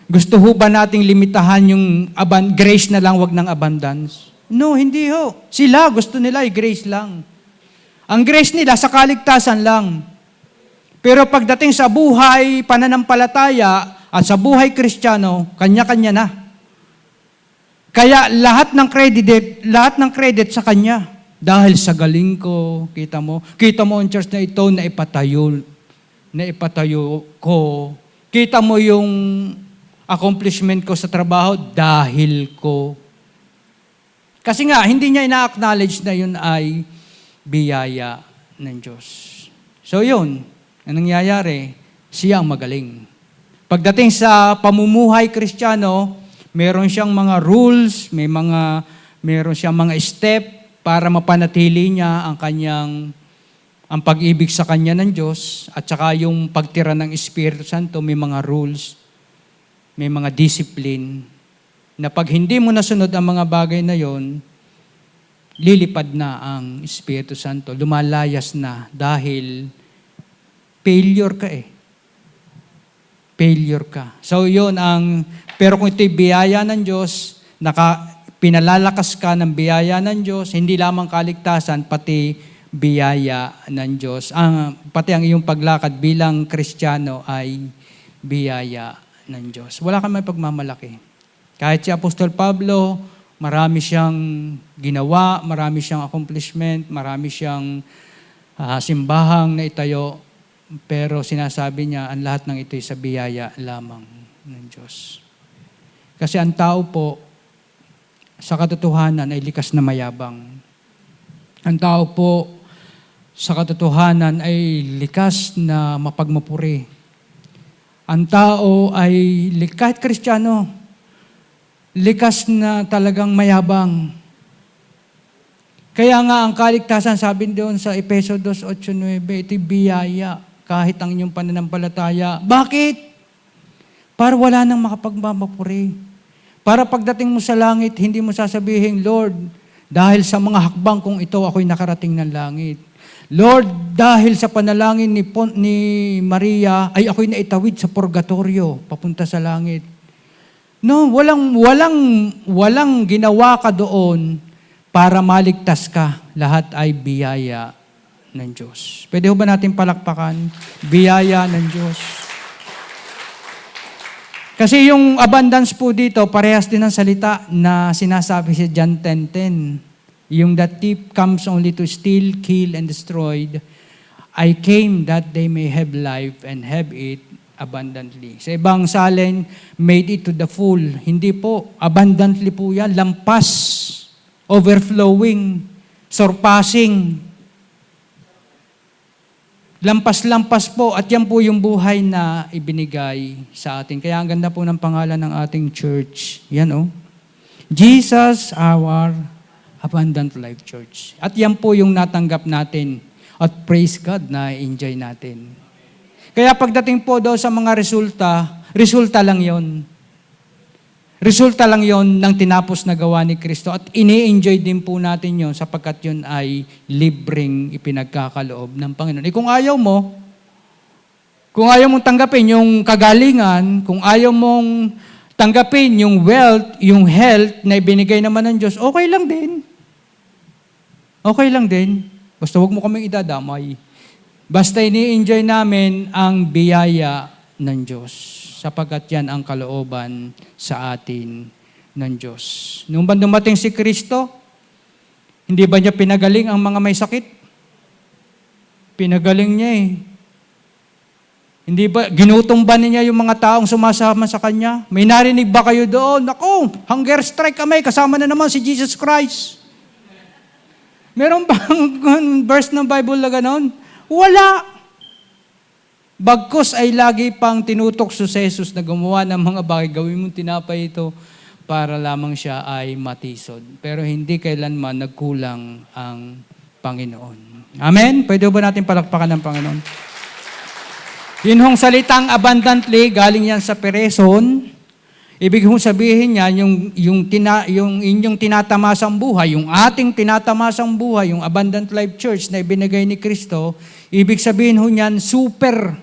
Gusto ho ba nating limitahan yung grace na lang, wag ng abundance? No, hindi ho. Sila, gusto nila ay grace lang. Ang grace nila sa kaligtasan lang. Pero pagdating sa buhay, pananampalataya, at sa buhay Kristiyano, kanya-kanya na. Kaya lahat ng credit sa kanya. Dahil sa galing ko, kita mo ang church na ito na ipatayo ko. Kita mo yung accomplishment ko sa trabaho dahil ko. Kasi nga, hindi niya ina-acknowledge na yun ay biyaya ng Diyos. So yun, ang nangyayari, siya ang magaling. Pagdating sa pamumuhay Kristiyano, meron siyang mga rules, meron siyang mga step para mapanatili niya ang pag-ibig sa kanya ng Diyos at saka yung pagtira ng Espiritu Santo, may mga rules, may mga discipline na pag hindi mo nasunod ang mga bagay na yon, lilipad na ang Espiritu Santo, lumalayas na dahil failure ka Failure ka. So yun pero kung ito'y biyaya ng Diyos, pinalalakas ka ng biyaya ng Diyos, hindi lamang kaligtasan, pati biyaya ng Diyos. Pati ang iyong paglakad bilang Kristiyano ay biyaya ng Diyos. Wala kang may pagmamalaki. Kahit si Apostol Pablo, marami siyang ginawa, marami siyang accomplishment, marami siyang simbahang na itayo, pero sinasabi niya, ang lahat ng ito'y sa biyaya lamang ng Diyos. Kasi ang tao po, sa katotohanan ay likas na mayabang. Ang tao po, sa katotohanan ay likas na mapagmapuri. Ang tao ay, kahit Kristiyano, likas na talagang mayabang. Kaya nga ang kaligtasan, sabi doon sa Efeso 2:8-9, ito'y biyaya kahit ang inyong pananampalataya. Bakit? Para wala nang makapagmamapuri. Para pagdating mo sa langit, hindi mo sasabihin, Lord, dahil sa mga hakbang kong ito, ako'y nakarating ng langit. Lord, dahil sa panalangin ni Maria, ay ako'y naitawid sa purgatorio, papunta sa langit. No, walang ginawa ka doon para maligtas ka. Lahat ay biyaya ng Diyos. Pwede ho ba natin palakpakan? Biyaya ng Diyos. Kasi yung abundance po dito, parehas din ang salita na sinasabi sa John 10:10. Yung that thief comes only to steal, kill, and destroy. I came that they may have life and have it abundantly. Sa ibang salin, made it to the full. Hindi po, abundantly po yan. Lampas, overflowing, surpassing. Lampas-lampas po, at yan po yung buhay na ibinigay sa atin. Kaya ang ganda po ng pangalan ng ating church. Yan Jesus, our Abundant Life Church. At yan po yung natanggap natin. At praise God na enjoy natin. Kaya pagdating po daw sa mga resulta lang yon. Resulta lang yon ng tinapos na gawa ni Kristo. At ini-enjoy din po natin yon sapagkat yun ay libreng ipinagkakaloob ng Panginoon. Kung ayaw mong tanggapin yung kagalingan, kung ayaw mong tanggapin yung wealth, yung health na ibinigay naman ng Diyos, okay lang din. Okay lang din. Basta huwag mo kaming idadamay. Basta ini-enjoy namin ang biyaya ng Diyos. Sapagkat yan ang kalooban sa atin ng Diyos. Nung ba dumating si Kristo, hindi ba niya pinagaling ang mga may sakit? Pinagaling niya Hindi ba, ginutom ba niya yung mga taong sumasama sa Kanya? May narinig ba kayo doon? Naku, hunger strike kami, kasama na naman si Jesus Christ. Meron bang verse ng Bible na gano'n? Wala. Bagkus ay lagi pang tinutok si Jesus na gumawa ng mga bagay. Gawin mong tinapay ito para lamang siya ay matisod. Pero hindi kailanman nagkulang ang Panginoon. Amen? Pwede ba natin palakpakan ng Panginoon? Yun hong salitang abundantly, galing yan sa Pereson. Ibig hong sabihin niya, yung inyong tinatamasang buhay, yung ating tinatamasang buhay, yung Abundant Life Church na ibinigay ni Kristo, ibig sabihin ho niyan, super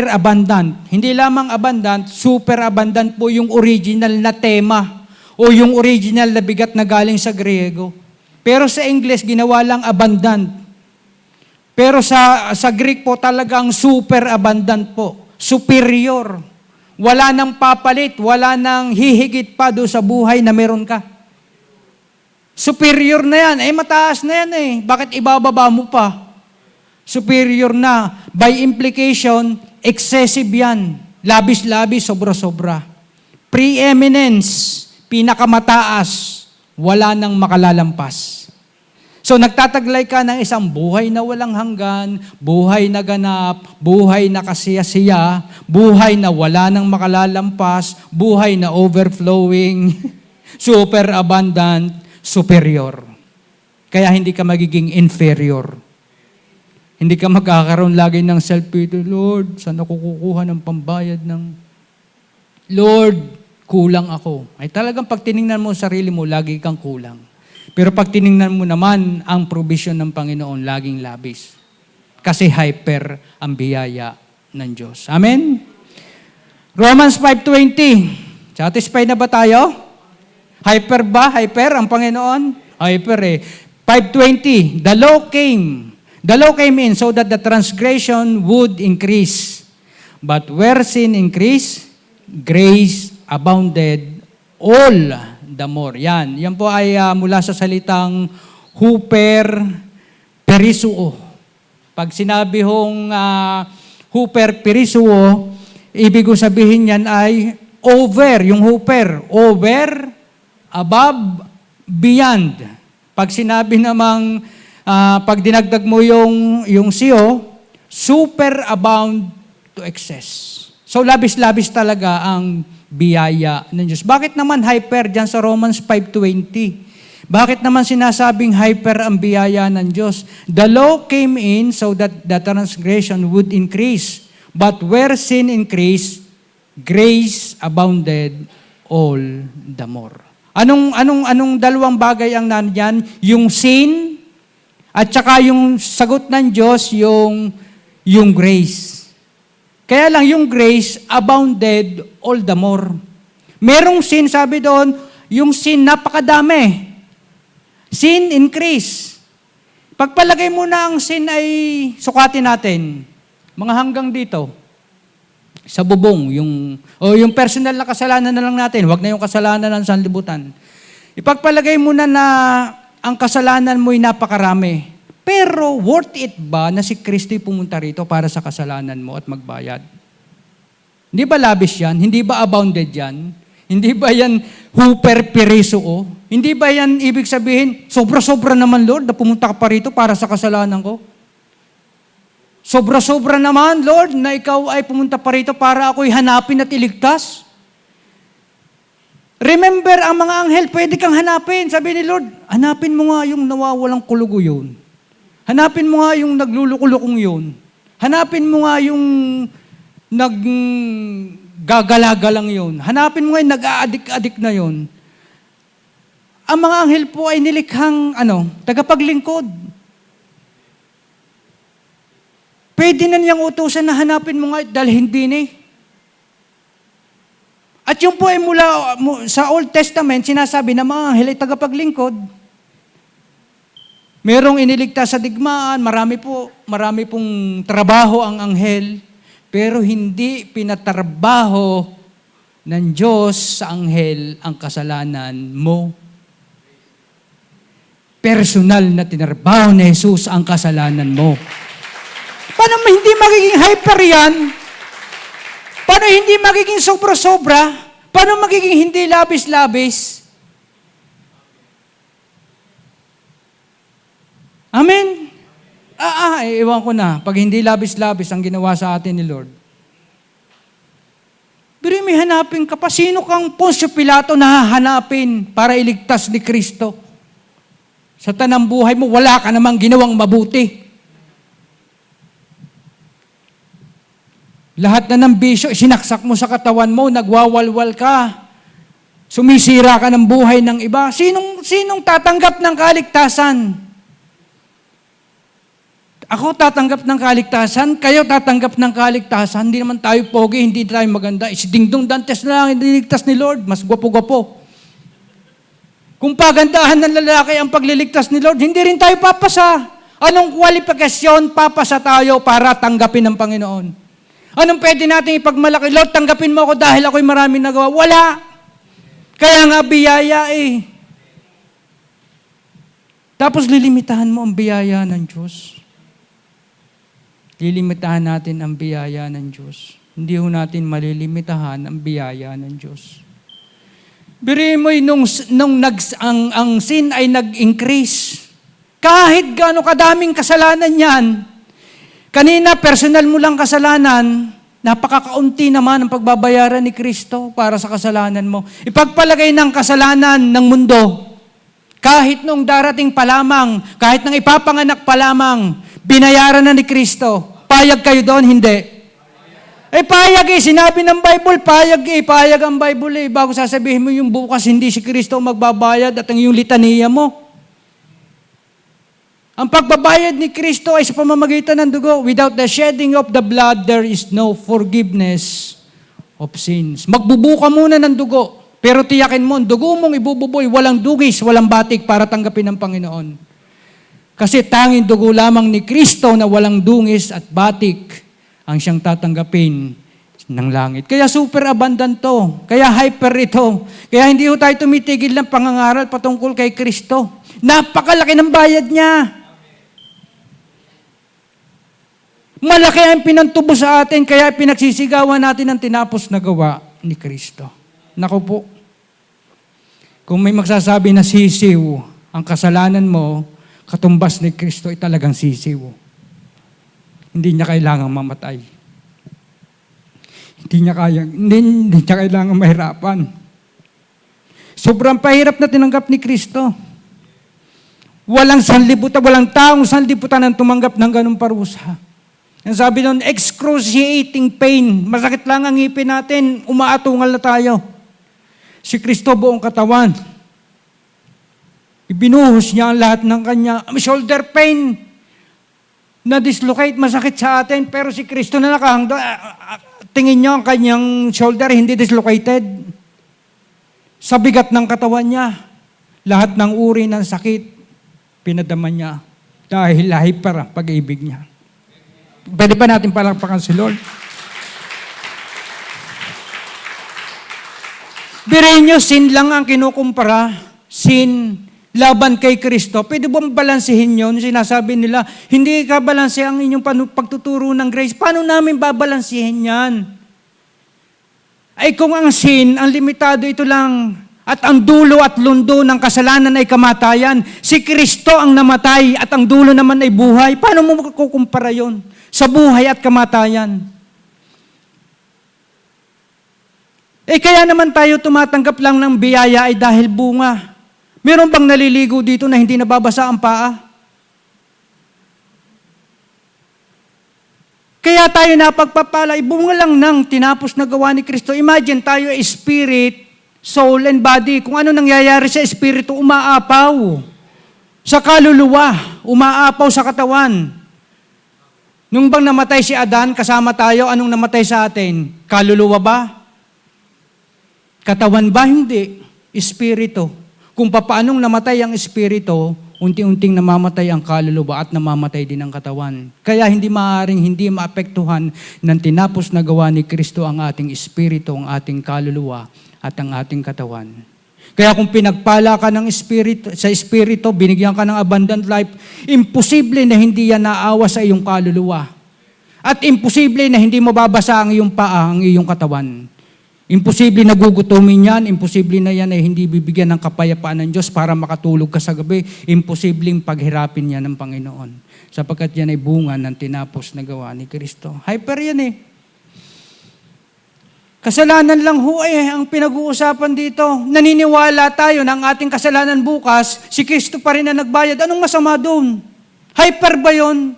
abundant. Hindi lamang abundant, super abundant po yung original na tema o yung original na bigat na galing sa Griego. Pero sa English, ginawa lang abundant. Pero sa Greek po talagang super abundant po. Superior. Wala nang papalit, wala nang hihigit pa doon sa buhay na meron ka. Superior na yan. Mataas na yan eh. Bakit ibababa mo pa? Superior na. By implication, excessive yan. Labis-labis, sobra-sobra. Preeminence, pinakamataas, wala nang makalalampas. So nagtataglay ka ng isang buhay na walang hanggan, buhay na ganap, buhay na kasiya-siya, buhay na wala nang makalalampas, buhay na overflowing, super abundant, superior. Kaya hindi ka magiging inferior. Hindi ka magkakaroon lagi ng self-pity, Lord, saan ako kukuha ng pambayad ng Lord, kulang ako. Ay talagang pag tiningnan mo sarili mo, lagi kang kulang. Pero pag tiningnan mo naman ang provision ng Panginoon, laging labis. Kasi hyper ang biyaya ng Diyos. Amen? Romans 5:20. Satisfied na ba tayo? Hyper ba? Hyper ang Panginoon? Hyper eh. 5:20. The law came in so that the transgression would increase. But where sin increased, grace abounded all the more. Yan po ay mula sa salitang huper perisuo. Pag sinabi hong huper perisuo, ibig sabihin yan ay over, yung huper, over, above, beyond. Pag sinabi namang, pag dinagdag mo yung siyo, super abound to excess. So labis-labis talaga ang biyaya ng Diyos. Bakit naman hyper dyan sa Romans 5:20? Bakit naman sinasabing hyper ang biyaya ng Diyos? The law came in so that the transgression would increase. But where sin increased, grace abounded all the more. Anong dalawang bagay ang nandiyan? Yung sin at saka yung sagot ng Diyos, yung grace. Kaya lang yung grace abounded all the more. Merong sin, sabi doon, yung sin napakadami. Sin increase. Pagpalagay mo na ang sin ay sukatin natin. Mga hanggang dito. Sa bubong, yung personal na kasalanan na lang natin, wag na yung kasalanan ng sanlibutan. Ipagpalagay mo na ang kasalanan mo'y napakarami. Pero worth it ba na si Kristo pumunta rito para sa kasalanan mo at magbayad? Hindi ba lavish yan? Hindi ba abounded yan? Hindi ba yan huper perisuo? Hindi ba yan ibig sabihin, sobra-sobra naman Lord na pumunta ka pa rito para sa kasalanan ko? Sobra-sobra naman Lord na ikaw ay pumunta pa rito para ako'y hanapin at iligtas? Remember, ang mga anghel, pwede kang hanapin. Sabi ni Lord, hanapin mo nga yung nawawalang kulugo yun. Hanapin mo nga yung naglulukulukong yun. Hanapin mo nga yung naggagalaga-lang yun. Hanapin mo nga yung nag-aadik-adik na yun. Ang mga anghel po ay nilikhang, tagapaglingkod. Pwede na niyang utusan na hanapin mo nga dahil hindi ni. At yung po ay mula sa Old Testament, sinasabi na mga anghel ay tagapaglingkod. Merong iniligtas sa digmaan, marami pong trabaho ang anghel, pero hindi pinatrabaho ng Diyos sa anghel ang kasalanan mo. Personal na tinarbaho ni Jesus ang kasalanan mo. Paano hindi magiging hyper yan? Paano hindi magiging sobra-sobra? Paano magiging hindi labis-labis? Amen? Ewan ko na. Pag hindi labis-labis ang ginawa sa atin ni Lord. Pero may hanapin ka pa. Sino kang Poncio Pilato na hahanapin para iligtas ni Kristo? Sa tanang buhay mo, wala ka namang ginawang mabuti. Lahat na ng bisyo, sinaksak mo sa katawan mo, nagwawalwal ka. Sumisira ka ng buhay ng iba. Sinong tatanggap ng kaligtasan? Ako tatanggap ng kaligtasan, kayo tatanggap ng kaligtasan. Hindi naman tayo pogi, hindi tayo maganda. Si Dingdong Dantes na lang iniligtas ni Lord, mas gwapo-gwapo. Kung pagandahan ng lalaki ang pagliligtas ni Lord, hindi rin tayo papasa. Anong kwalifikasyon papasa tayo para tanggapin ng Panginoon? Anong pwede natin ipagmalaki? Lord, tanggapin mo ako dahil ako'y maraming nagawa. Wala. Kaya nga biyaya eh. Tapos lilimitahan mo ang biyaya ng Diyos. Lilimitahan natin ang biyaya ng Diyos. Hindi ho natin malilimitahan ang biyaya ng Diyos. Biriin mo ang sin ay nag-increase. Kahit gaano kadaming kasalanan yan, kanina personal mo lang kasalanan, napakakaunti naman ang pagbabayaran ni Kristo para sa kasalanan mo. Ipagpalagay ng kasalanan ng mundo, kahit nung darating pa lamang, kahit nang ipapanganak pa lamang, binayaran na ni Kristo. Payag kayo doon? Hindi. Payag sinabi ng Bible, payag ang Bible bago sasabihin mo yung bukas hindi si Kristo magbabayad at ang yung litaniya mo. Ang pagbabayad ni Kristo ay sa pamamagitan ng dugo. Without the shedding of the blood, there is no forgiveness of sins. Magbubuka muna ng dugo, pero tiyakin mo, ang dugo mong ibububoy, walang dugis, walang batik para tanggapin ng Panginoon. Kasi tanging dugo lamang ni Kristo na walang dungis at batik ang siyang tatanggapin ng langit. Kaya super abundant to. Kaya hyper ito. Kaya hindi ho tayo tumitigil ng pangangaral patungkol kay Kristo. Napakalaki ng bayad niya. Malaki ang pinantubo sa atin, kaya pinagsisigawan natin ang tinapos na gawa ni Kristo. Naku po, kung may magsasabi na sisiw ang kasalanan mo, katumbas ni Kristo ay talagang sisiw. Hindi niya kailangang mamatay. Hindi niya kailangang mahirapan. Sobrang pahirap na tinanggap ni Kristo. Walang taong sanlibutan ang tumanggap ng ganung parusa. Ang sabi doon, excruciating pain. Masakit lang ang ngipin natin, umaatungal na tayo. Si Kristo buong katawan. Ibinuhos niya ang lahat ng kanya. Shoulder pain, na-dislocate, masakit sa atin, pero si Kristo na nakahangda, tingin niyo ang kanyang shoulder, hindi dislocated. Sa bigat ng katawan niya, lahat ng uri ng sakit, pinadama niya dahil hyper ang pag-ibig niya. Pwede pa natin palakpakan si Lord? Birahin niyo, sin lang ang kinukumpara. Sin laban kay Kristo. Pwede ba balansehin yun? Sinasabi nila, hindi ka balanse ang inyong pagtuturo ng grace. Paano namin babalansehin yan? Ay kung ang sin, ang limitado ito lang, at ang dulo at lundo ng kasalanan ay kamatayan, si Kristo ang namatay at ang dulo naman ay buhay. Paano mo makukumpara yun? Sa buhay at kamatayan. Kaya naman tayo tumatanggap lang ng biyaya ay dahil bunga. Meron bang naliligo dito na hindi nababasa ang paa? Kaya tayo napagpapala, bunga lang ng tinapos na gawa ni Kristo. Imagine tayo ay spirit, soul, and body. Kung ano nangyayari sa espiritu, umaapaw. Sa kaluluwa, umaapaw sa katawan. Nung bang namatay si Adan, kasama tayo, anong namatay sa atin? Kaluluwa ba? Katawan ba? Hindi. Espiritu. Kung paanong namatay ang espiritu, unti-unting namamatay ang kaluluwa at namamatay din ang katawan. Kaya hindi maaaring hindi maapektuhan ng tinapos na gawa ni Kristo ang ating espiritu, ang ating kaluluwa at ang ating katawan. Kaya kung pinagpala ka ng espiritu, sa espiritu, binigyan ka ng abundant life, imposible na hindi yan naawa sa iyong kaluluwa. At imposible na hindi mababasa ang iyong paa, ang iyong katawan. Imposible na gugutumin yan, imposible na yan ay hindi bibigyan ng kapayapaan ng Diyos para makatulog ka sa gabi, imposibleng paghirapin yan ng Panginoon. Sapagkat yan ay bunga ng tinapos na gawa ni Kristo. Hyper yan Kasalanan lang ho ang pinag-uusapan dito. Naniniwala tayo na ang ating kasalanan bukas, si Kristo pa rin na nagbayad. Anong masama doon? Hyper ba yun?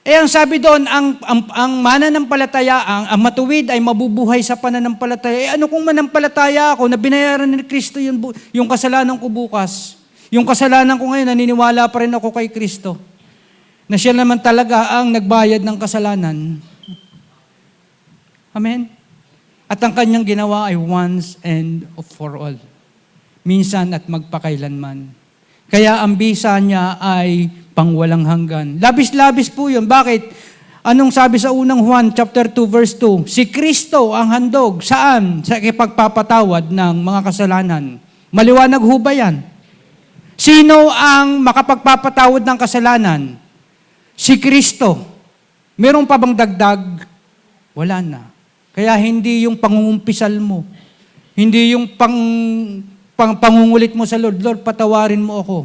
Ang sabi doon, ang mananampalataya, ang matuwid ay mabubuhay sa pananampalataya. Ano kung manampalataya ako na binayaran ni Kristo yung kasalanan ko bukas? Yung kasalanan ko ngayon, naniniwala pa rin ako kay Kristo. Na siya naman talaga ang nagbayad ng kasalanan. Amen? At ang kanyang ginawa ay once and for all. Minsan at magpakailanman. Kaya ang bisa niya ay pangwalang hanggan. Labis-labis po yun. Bakit? Anong sabi sa unang Juan chapter 2 verse 2? Si Kristo ang handog. Saan? Sa ipagpapatawad ng mga kasalanan. Maliwanag ho ba yan? Sino ang makapagpapatawad ng kasalanan? Si Kristo. Meron pa bang dagdag? Wala na. Kaya hindi yung pangungumpisal mo, hindi yung pangungulit mo sa Lord, Lord, patawarin mo ako.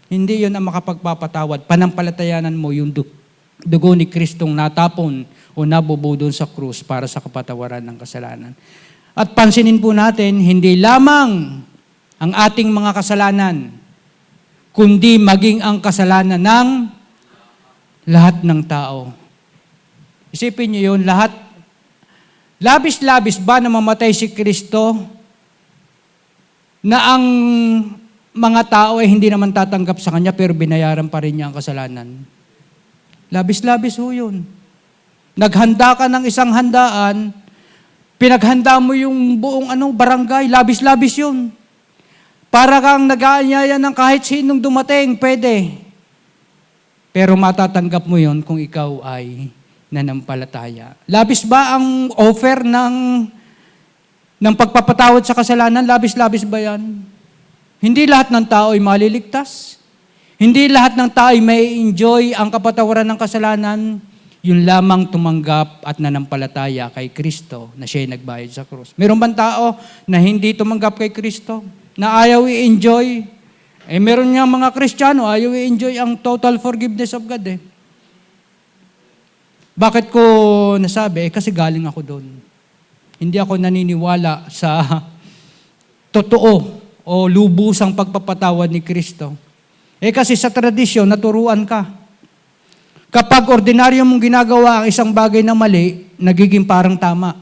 Hindi yun ang makapagpapatawad. Panampalatayanan mo yung dugo ni Kristong natapon o nabubuo doon sa krus para sa kapatawaran ng kasalanan. At pansinin po natin, hindi lamang ang ating mga kasalanan, kundi maging ang kasalanan ng lahat ng tao. Isipin niyo yun, lahat. Labis-labis ba na mamatay si Kristo na ang mga tao ay hindi naman tatanggap sa Kanya pero binayaran pa rin niya ang kasalanan? Labis-labis ho yun. Naghanda ka ng isang handaan, pinaghanda mo yung buong barangay, labis-labis yun. Para kang nag-aanyaya ng kahit sinong dumating, pwede. Pero matatanggap mo yun kung ikaw ay nanampalataya. Labis ba ang offer ng pagpapatawad sa kasalanan? Labis-labis ba yan? Hindi lahat ng tao ay maliligtas. Hindi lahat ng tao ay may enjoy ang kapatawaran ng kasalanan. Yun lamang tumanggap at nanampalataya kay Kristo na siya ay nagbayad sa krus. Meron bang tao na hindi tumanggap kay Kristo? Na ayaw i-enjoy? Meron nga mga Kristiyano, ayaw i-enjoy ang total forgiveness of God eh. Bakit ko nasabi? Kasi galing ako doon. Hindi ako naniniwala sa totoo o lubusang pagpapatawad ni Kristo. Kasi sa tradisyon, naturuan ka. Kapag ordinaryo mong ginagawa ang isang bagay na mali, nagiging parang tama.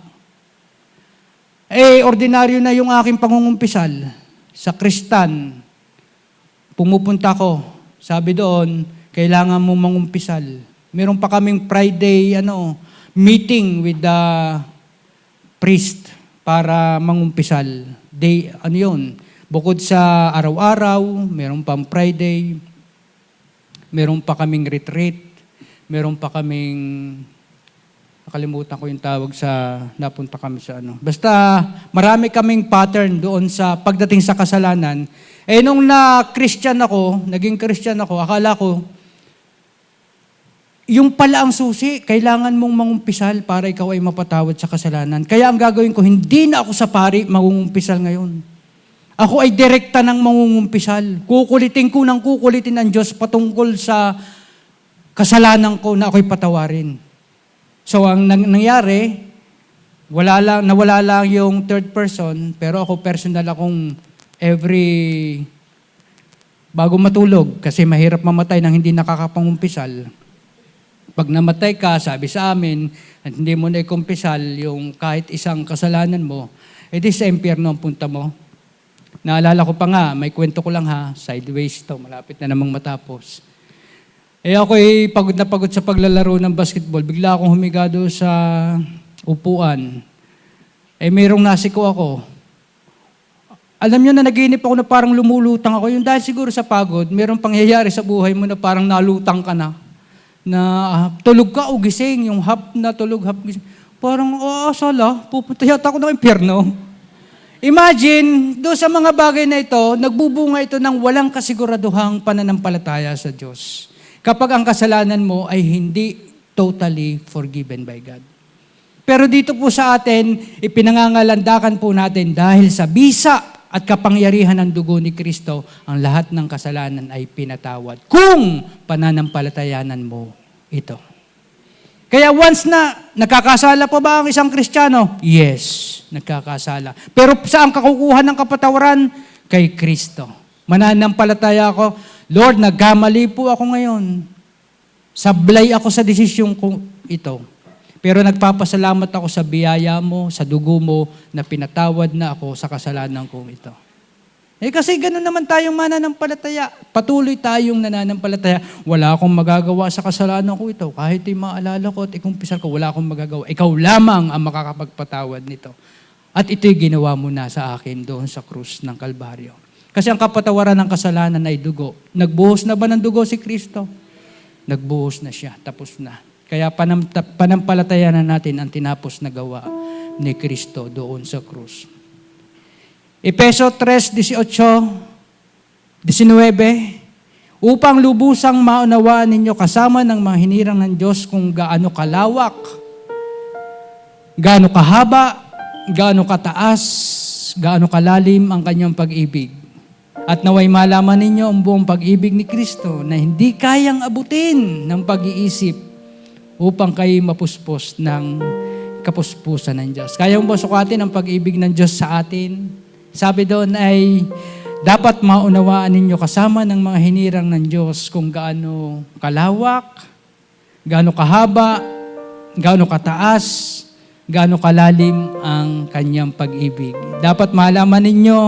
Ordinaryo na yung aking pangungumpisal sa Kristan. Pumupunta ko, sabi doon, kailangan mo mangumpisal. Meron pa kaming Friday meeting with the priest para mangumpisal. Bukod sa araw-araw, meron pang Friday, meron pa kaming retreat, meron pa kaming, nakalimutan ko yung tawag napunta kami sa Basta marami kaming pattern doon sa pagdating sa kasalanan. Nung naging Christian ako, akala ko, yung pala ang susi, kailangan mong mangumpisal para ikaw ay mapatawad sa kasalanan. Kaya ang gagawin ko, hindi na ako sa pari mangungumpisal ngayon. Ako ay direkta ng mangungumpisal. Kukulitin ng Diyos patungkol sa kasalanan ko na ako'y patawarin. So ang nangyari, nawala lang yung third person, pero ako personal akong bago matulog, kasi mahirap mamatay nang hindi nakakapangumpisal. Pag namatay ka, sabi sa amin, at hindi mo na ikumpisal yung kahit isang kasalanan mo, edi sa impyerno ang punta mo. Naalala ko pa nga, may kwento ko lang sideways to, malapit na namang matapos. Ako'y pagod na pagod sa paglalaro ng basketball. Bigla akong humiga doon sa upuan. Mayroong nasiko ako. Alam nyo na naginip ako na parang lumulutang ako. Yung dahil siguro sa pagod, mayroong pangyayari sa buhay mo na parang nalutang ka na. Na tulog ka o gising. Yung hap na tulog, hap gising. Parang, sala, pupunta yata ako ng impyerno. Imagine, doon sa mga bagay na ito, nagbubunga ito ng walang kasiguraduhang pananampalataya sa Diyos. Kapag ang kasalanan mo ay hindi totally forgiven by God. Pero dito po sa atin, ipinangangalandakan po natin dahil sa bisa at kapangyarihan ng dugo ni Kristo, ang lahat ng kasalanan ay pinatawad. Kung pananampalatayanan mo ito. Kaya once na, nakakasala pa ba ang isang Kristiyano? Yes, nakakasala. Pero saan kakukuha ng kapatawaran? Kay Kristo. Mananampalataya ako, Lord, nagkamali po ako ngayon. Sablay ako sa desisyon ko ito. Pero nagpapasalamat ako sa biyaya mo, sa dugo mo, na pinatawad na ako sa kasalanan kong ito. Kasi gano'n naman tayong mananampalataya. Patuloy tayong nananampalataya. Wala akong magagawa sa kasalanan ko ito. Kahit maalala ko at ikumpisal ko, wala akong magagawa. Ikaw lamang ang makakapagpatawad nito. At ito'y ginawa mo na sa akin doon sa krus ng Kalbaryo. Kasi ang kapatawaran ng kasalanan ay dugo. Nagbuhos na ba ng dugo si Kristo? Nagbuhos na siya. Tapos na. Kaya panampalatayanan natin ang tinapos na gawa ni Kristo doon sa krus. Efeso 3:18, 19, upang lubusang maunawaan ninyo kasama ng mga hinirang ng Diyos kung gaano kalawak, gaano kahaba, gaano kataas, gaano kalalim ang kanyang pag-ibig. At naway malaman ninyo ang buong pag-ibig ni Kristo na hindi kayang abutin ng pag-iisip upang kayo mapuspos ng kapuspusan ng Diyos. Kaya mo ba sukatin ang pag-ibig ng Diyos sa atin? Sabi doon ay, dapat maunawaan ninyo kasama ng mga hinirang ng Diyos kung gaano kalawak, gaano kahaba, gaano kataas, gaano kalalim ang kanyang pag-ibig. Dapat malaman ninyo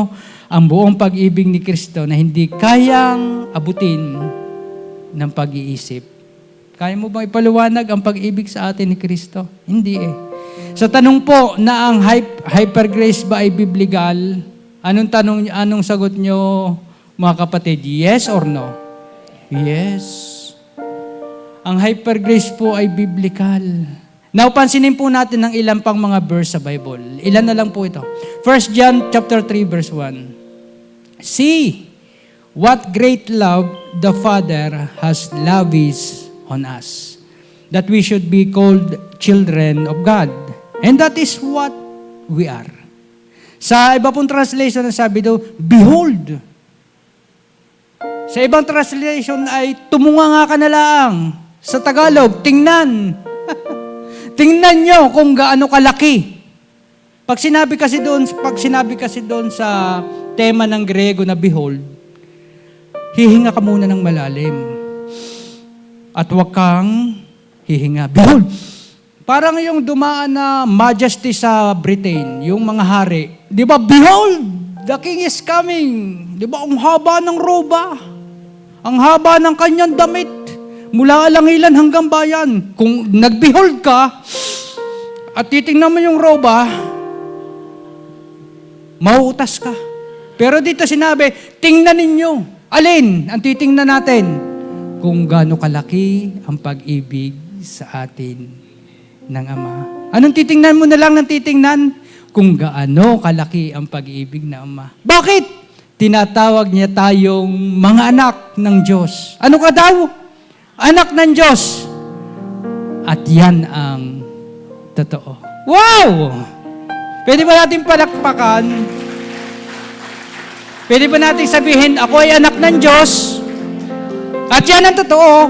ang buong pag-ibig ni Kristo na hindi kayang abutin ng pag-iisip. Kaya mo bang ipaliwanag ang pag-ibig sa atin ni Kristo? Hindi eh. Sa tanong po na ang hyper grace ba ay biblical, anong sagot nyo mga kapatid? Yes or no? Yes. Ang hyper grace po ay biblical. Now, pansinin po natin ng ilang pang mga verse sa Bible. Ilan na lang po ito. 1 John chapter 3 verse 1. See what great love the Father has lavished on us, that we should be called children of God. And that is what we are. Sa iba pong translation, sabi daw, behold. Sa ibang translation ay, tumunga nga ka na lang. Sa Tagalog, tingnan. Tingnan nyo kung gaano kalaki. Pag sinabi kasi doon sa tema ng Grego na behold, hihinga ka muna ng malalim. At wag kang hihinga. Behold! Parang yung dumaan na majesty sa Britain, yung mga hari. Di ba? Behold! The king is coming. Di ba? Ang haba ng roba. Ang haba ng kanyang damit. Mula alangilan hanggang bayan. Kung nag-behold ka, at titingnan mo yung roba, mauutas ka. Pero dito sinabi, tingnan ninyo. Alin ang titingnan natin? Kung gaano kalaki ang pag-ibig sa atin ng Ama. Anong titingnan mo na lang ng titingnan? Kung gaano kalaki ang pag-ibig ng Ama. Bakit? Tinatawag niya tayong mga anak ng Diyos. Ano ka daw? Anak ng Diyos. At yan ang totoo. Wow! Pwede ba natin palakpakan? Pwede ba natin sabihin, ako ay anak ng Diyos? At yan ang totoo.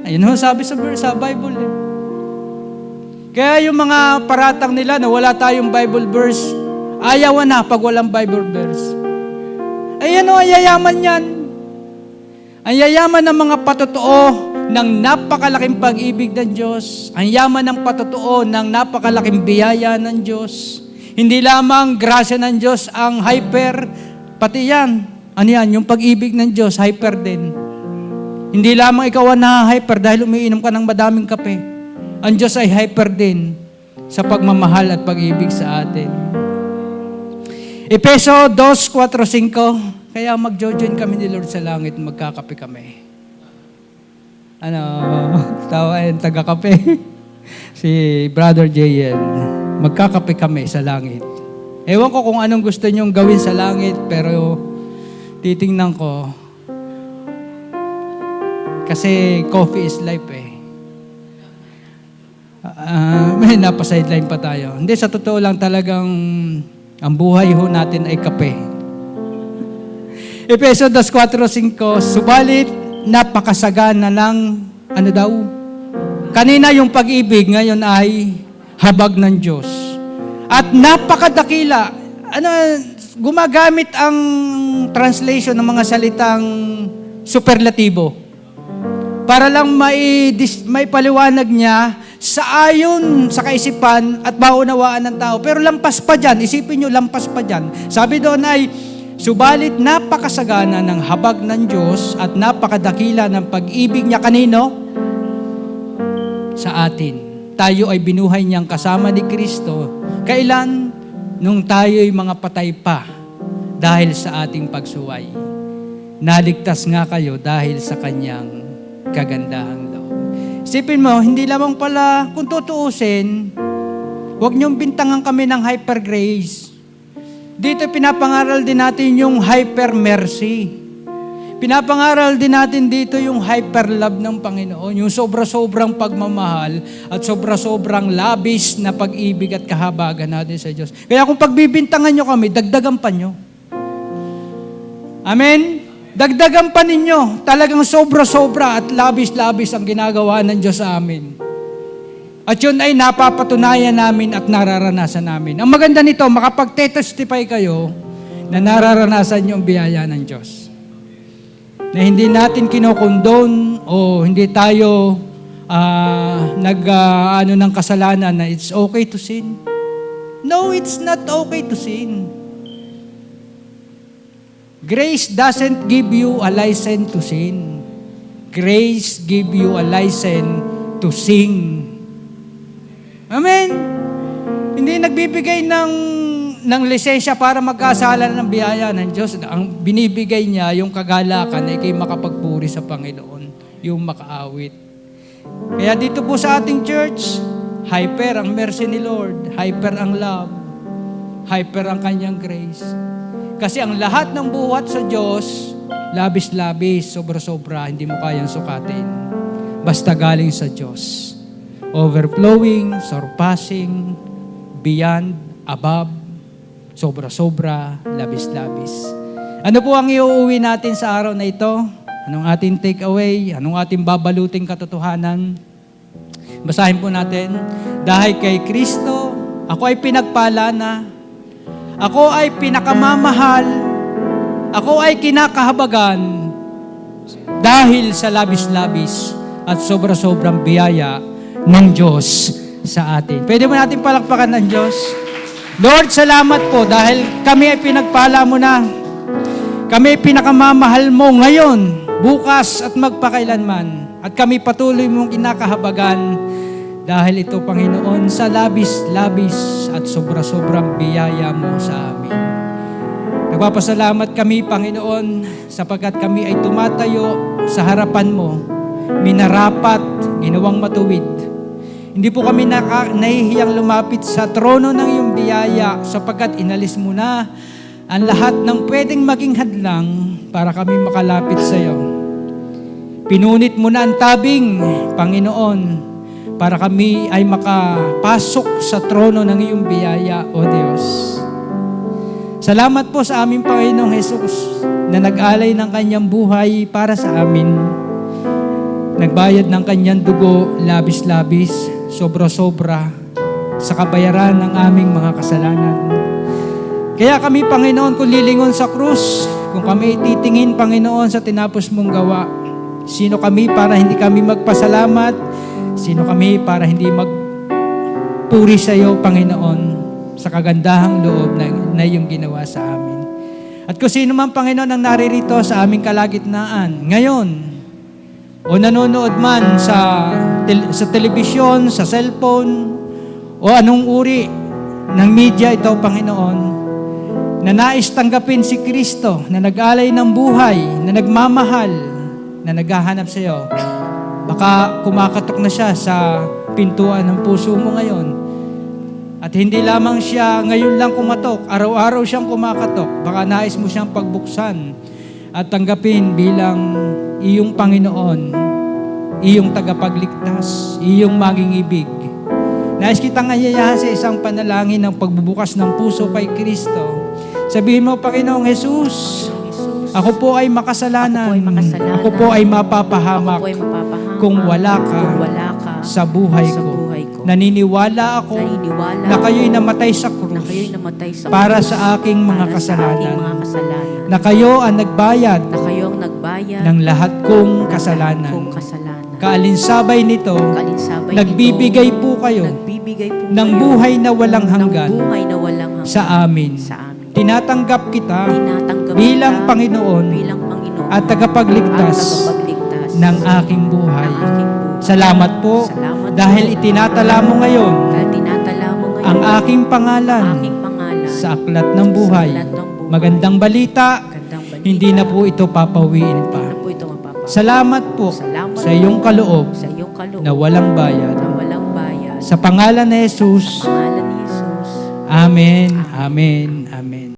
Ayun ho, sabi sa Bible. Kaya yung mga paratang nila na wala tayong Bible verse, ayaw na pag walang Bible verse. Ayan o, ang yayaman yan. Ang yayaman ng mga patotoo ng napakalaking pag-ibig ng Diyos. Ang yaman ng patotoo ng napakalaking biyaya ng Diyos. Hindi lamang grasya ng Diyos ang hyper, pati yan. Ano yan? Yung pag-ibig ng Diyos, hyper din. Hindi lamang ikaw ang na-hyper dahil umiinom ka ng madaming kape. Ang Diyos ay hyper din sa pagmamahal at pag-ibig sa atin. Efeso 2:4-5. Kaya magjo-join kami ni Lord sa langit, magkakape kami. Tawain, taga-kape. Si Brother JL. Magkakape kami sa langit. Ewan ko kung anong gusto nyong gawin sa langit, pero titingnan ko. Kasi coffee is life eh. May napa-sideline pa tayo. Hindi, sa totoo lang talagang ang buhay ho natin ay kape. Efeso 2:4-5, subalit napakasagana ng, kanina yung pag-ibig, ngayon ay habag ng Diyos. At napakadakila. Gumagamit ang translation ng mga salitang superlatibo. Para lang may paliwanag niya sa ayon sa kaisipan at maunawaan ng tao. Pero lampas pa dyan. Isipin nyo, lampas pa dyan. Sabi doon ay, subalit napakasagana ng habag ng Diyos at napakadakila ng pag-ibig niya kanino? Sa atin. Tayo ay binuhay niyang kasama ni Kristo. Kailan? Nung tayo'y mga patay pa dahil sa ating pagsuway. Naligtas nga kayo dahil sa kanyang kagandahang loob. Isipin mo, hindi lamang pala, kung tutuusin, huwag niyong bintangan kami ng hyper grace. Dito pinapangaral din natin yung hyper mercy. Pinapangaral din natin dito yung hyper love ng Panginoon, yung sobra-sobrang pagmamahal at sobra-sobrang labis na pag-ibig at kahabagan natin sa Diyos. Kaya kung pagbibintangan nyo kami, dagdagan pa nyo. Amen? Dagdagan pa ninyo. Talagang sobra-sobra at labis-labis ang ginagawa ng Diyos sa amin. At yun ay napapatunayan namin at nararanasan namin. Ang maganda nito, makapag-testify kayo na nararanasan yung biyaya ng Diyos. Na hindi natin kinokondone o hindi tayo ano ng kasalanan na it's okay to sin. No, it's not okay to sin. Grace doesn't give you a license to sin. Grace give you a license to sing. Amen? Hindi nagbibigay ng lisensya para magkasala ng biyaya ng Diyos. Ang binibigay niya, yung kagalakan ay kayo makapagpuri sa Panginoon, yung makaawit. Kaya dito po sa ating church, hyper ang mercy ni Lord, hyper ang love, hyper ang kanyang grace. Kasi ang lahat ng buhat sa Diyos, labis-labis, sobra-sobra, hindi mo kayang sukatin. Basta galing sa Diyos. Overflowing, surpassing, beyond, above, sobra-sobra, labis-labis. Ano po ang iuuwi natin sa araw na ito? Anong ating take away? Anong ating babaluting katotohanan? Basahin po natin. Dahil kay Kristo, ako ay pinagpala na. Ako ay pinakamamahal. Ako ay kinakahabagan dahil sa labis-labis at sobra-sobrang biyaya ng Diyos sa atin. Pwede mo natin palakpakan ng Diyos? Lord, salamat po dahil kami ay pinagpala mo na. Kami ay pinakamamahal mo ngayon, bukas at magpakailanman. At kami patuloy mong kinakahabagan dahil ito, Panginoon, sa labis-labis at sobra-sobrang biyaya mo sa amin. Nagpapasalamat kami, Panginoon, sapagkat kami ay tumatayo sa harapan mo, minarapat, ginawang matuwid. Hindi po kami nahihiyang lumapit sa trono ng iyong biyaya sapagkat inalis mo na ang lahat ng pwedeng maging hadlang para kami makalapit sa iyo. Pinunit mo na ang tabing, Panginoon, para kami ay makapasok sa trono ng iyong biyaya, O Diyos. Salamat po sa aming Panginoong Jesus na nag-alay ng kanyang buhay para sa amin. Nagbayad ng kanyang dugo, labis-labis, sobra-sobra, sa kabayaran ng aming mga kasalanan. Kaya kami, Panginoon, kung lilingon sa krus, kung kami titingin, Panginoon, sa tinapos mong gawa, sino kami para hindi kami magpasalamat? Sino kami para hindi magpuri sa iyo, Panginoon, sa kagandahang loob na iyong ginawa sa amin? At kung sino man, Panginoon, ang naririto sa aming kalagitnaan, ngayon, o nanonood man sa telebisyon, sa cellphone, o anong uri ng media ito, Panginoon, na nais tanggapin si Kristo, na nag-alay ng buhay, na nagmamahal, na naghahanap sa iyo. Baka kumakatok na siya sa pintuan ng puso mo ngayon. At hindi lamang siya ngayon lang kumatok, araw-araw siyang kumakatok. Baka nais mo siyang pagbuksan at tanggapin bilang iyong Panginoon, iyong tagapagligtas, iyong maging ibig. Nais kitang anyayahan sa isang panalangin ng pagbubukas ng puso kay Kristo. Sabihin mo, Panginoong Jesus, ako po ay makasalanan. Ako po ay mapapahamak kung wala ka sa buhay ko. Naniniwala ako na kayo'y namatay sa krus para sa aking mga kasalanan. Na kayo ang nagbayad ng lahat kong kasalanan. Kaalinsabay nito, nagbibigay po kayo ng buhay na walang hanggan sa amin. Tinatanggap kita bilang Panginoon at tagapagligtas ng aking buhay. Salamat po dahil itinatala mo ngayon ang aking pangalan sa aklat ng buhay. Magandang balita, hindi na po ito papawiin pa. Salamat po sa iyong kaloob na walang bayad. Sa pangalan ni Jesus, Amen, Amen, Amen.